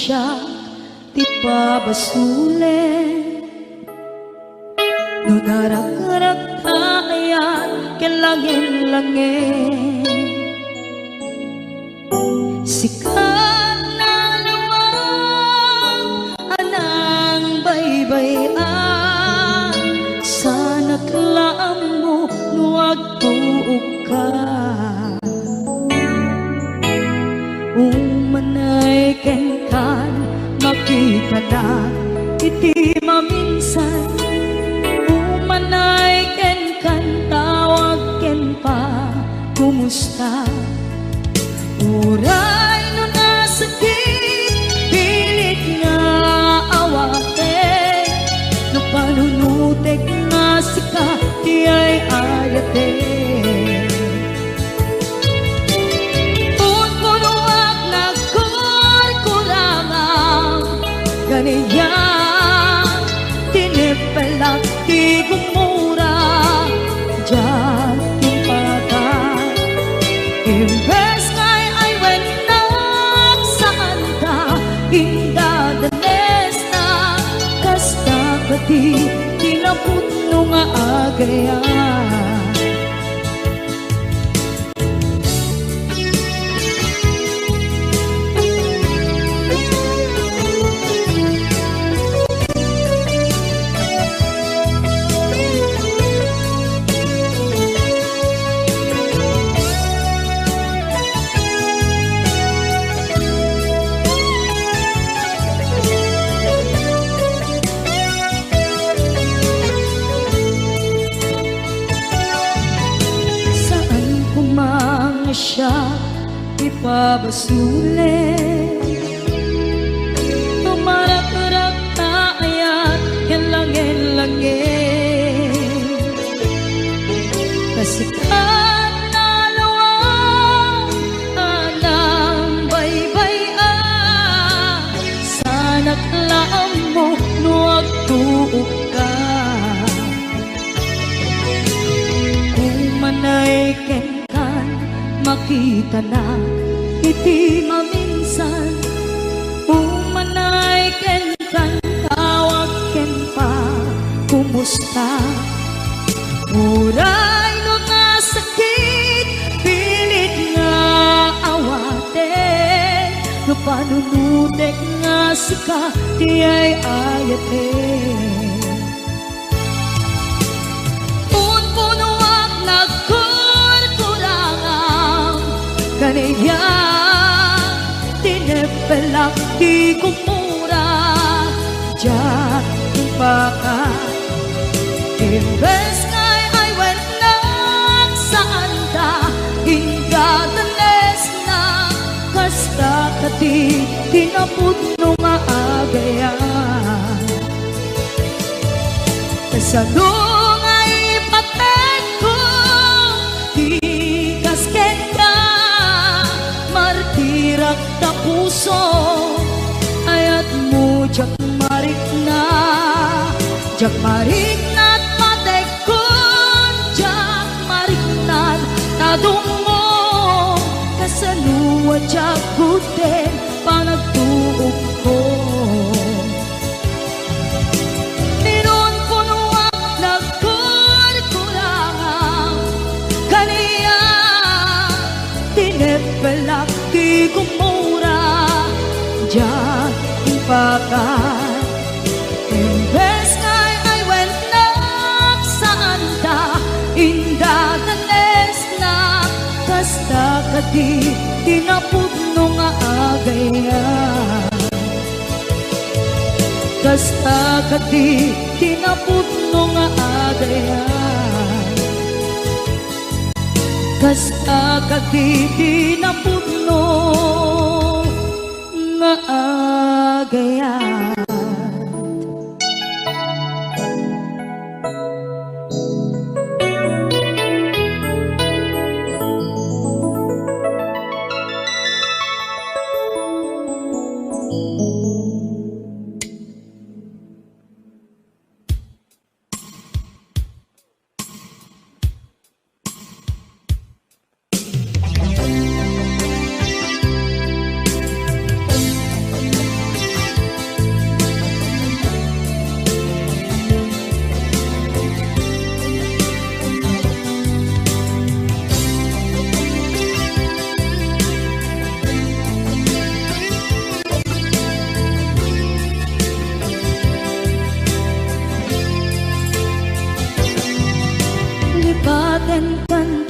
siya ti pabasulen. No narak-arak tayan kelangin-langin, sikat na naman anang baybayan. Sana't laam mo nuwag tuog ka, umanay ken kan makita na iti maminsan. Umanay ken kan tawag ken pa kumusta. Uray no nasakit pilit nga awate, no panunutek nga sika di ay ayate. Punpunuak na kurkurangang ganiya, tinipelak di gumura dyan yung mata. Imbes ngay ay wenak saan ka indadanes na, kasta pati kinaputno nga agaya. Siya ipabasulen, tumarak-arak tayan yan langin-langin. Kasikat na lawang anang baybayan, sana't laam mo nuwag tuog ka. Umanay ken makita na iti maminsan. Umanay ken kan tawag ken pa kumusta. Uray no nasakit pilit nga awate, no panunutek nga sika di ay ayate. Punpunuak na kaniya, tinepelak di kumura dyan yung baka. Imbes ngay ay wenak saan ka indadanes na, kasta kati tinaputno nga agayan. Kasanong ay patek ko di kasken ka, martirak na puso ayat mo jak marik na at matek ko, jak marik na tadungo. Kasanuwa jak kuten panagtuog ko. Ninon punuak na kurkurangang kaniya, tinepelak di kumura dyan yung baka. Imbes ngay ay wenak saan ka indadanes na, kasta kati tinaputno nga agayan. Kasta kati tinaputno nga agayan. Kasta kati tinaputno nga agayan.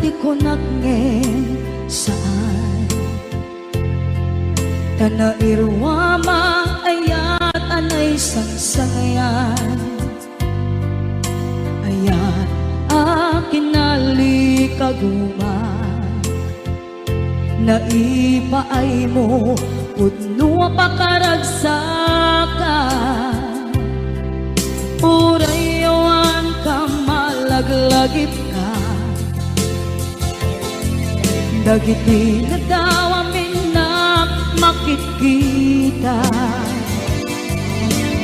di ko nagngin saan Tanairwama ayat anay sangsanayan Ayat akin nalikaguman Naipaay mo Udno pakaragsakan Urayawan ka malaglagip ka Dagiti na daw amin na makikita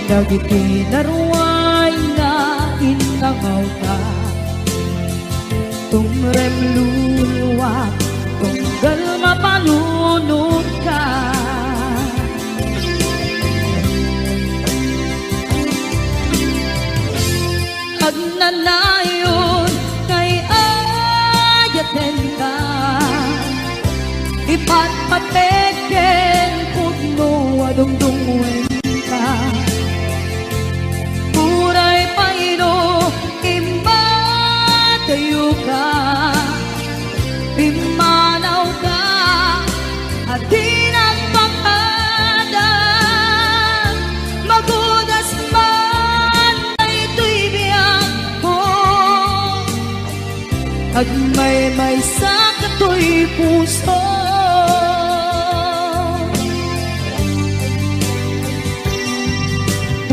Dagiti na ruway na inangaw ka Tumrem luluwat tunggal mapanunod ka Agnanayon kay ayaten ka Ipatpateken pugno adungdungwen ka Puray paino imatayo ka Pimanaw ka at di nagpakadan Magudas man na ito'y biyak ko At may sakato'y puso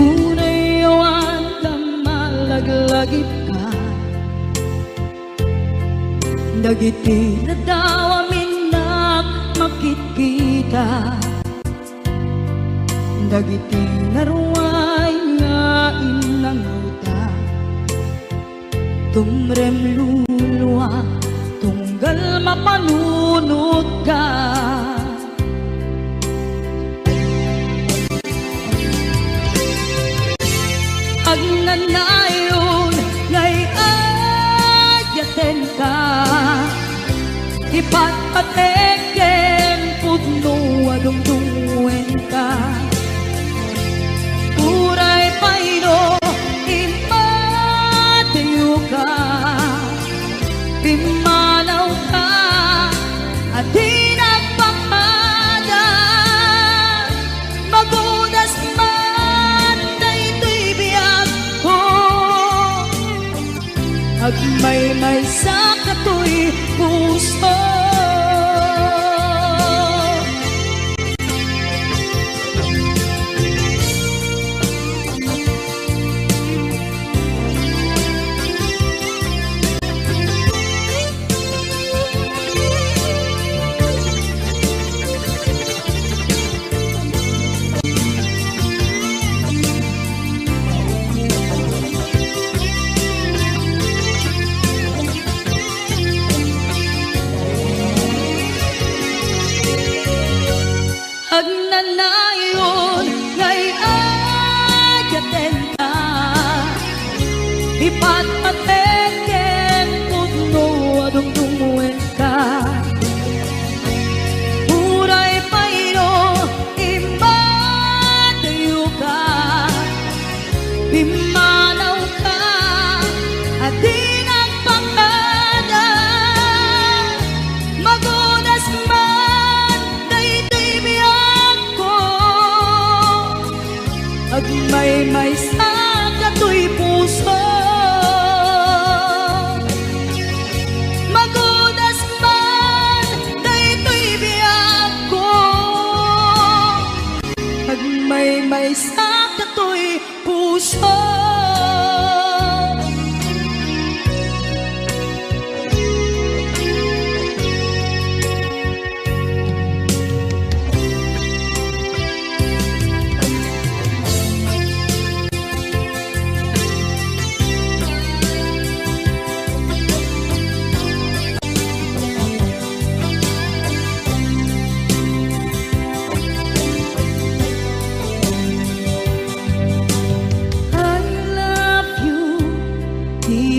Unayawan ka malaglagip ka Dagiti na daw amin na makikita Dagiti na ruway nga inanguta Tumrem luluwa tunggal mapanunod ka Agnanayon ngay ayaten ka Ipatpateken pudno adungdungwen ka Puray paino imatayo ka Pimanaw ka at di nagpakadan Magudas man na ito'y biyak ko At may sakato'y puso Agnanayon ngay ayaten ka Ipatpateken pudno adungdungwen ka Puray paino imatayo ka Pimanaw ka at di nagpakadan Magunas man na ito'y biyak ko At may sakato'y puso Magudas man na ito'y biyak ko At may sakato'y puso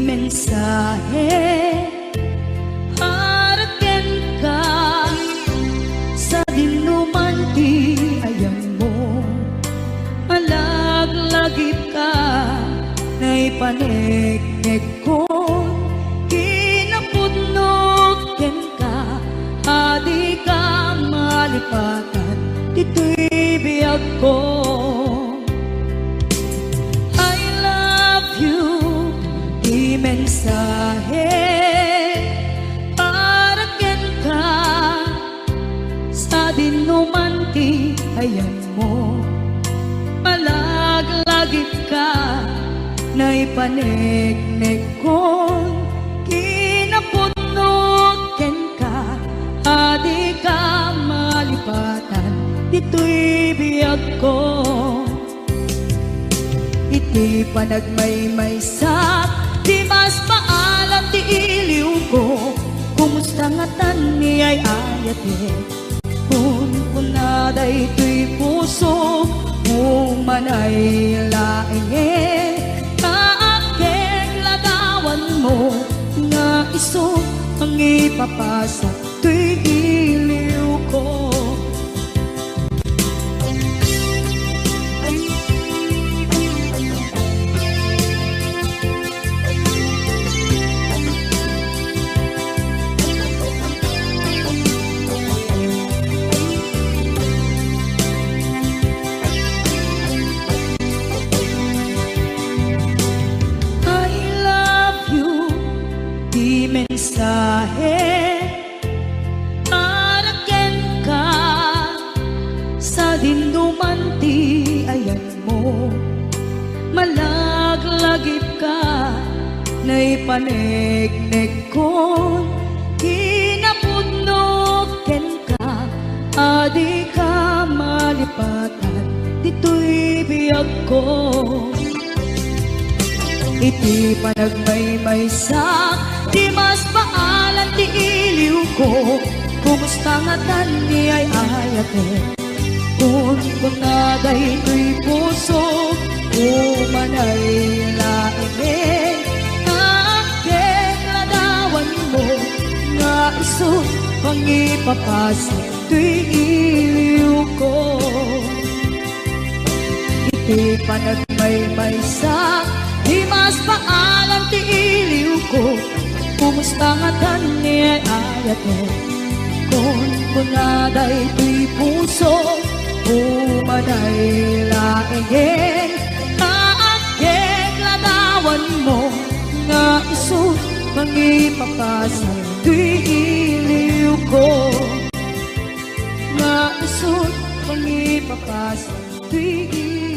mensahe haraken ka sa dinuman ti ayam mo malaglagip ka na ipanegnek ko kinapudno ito'y biyag ko. I love you, di mensahe para ken ka sa dinumanti ayan mo. Malaglagip ka na ipanegnek kon kinapudnot ken ka adi ka malipatan dito'y biyag ko. Iti panagmaymaysak di mas maalam ti iliw ko. Kumusta nga tan niya'y ayate kun kunaday ito'y puso kung manay laing kaakeng lagawan mo nga iso ang ipapasa to'y iliw ko. Mensahe para ken ka sa dindumanti ayan mo. Malaglagip ka na ipanegnek kon kinapudnot ken ka adi ka malipatan dito'y biyag ko. Iti panagmaymaysak di mas paalan ti iliw ko. Kumusta nga tan niya'y ayate kun kunaday ito'y puso umanay laing kaakeng ladawan mo nga iso pangipapasa to'y iliw ko. Iti panagmaymaysak di mas paalam ti iliw ko. Kumusta nga tan niya'y ayate kun kunaday ito'y puso umanay laing kaakeng ladawan mo nga iso pangipapasa to'y iliw ko. Nga iso pangipapasa to'y iliw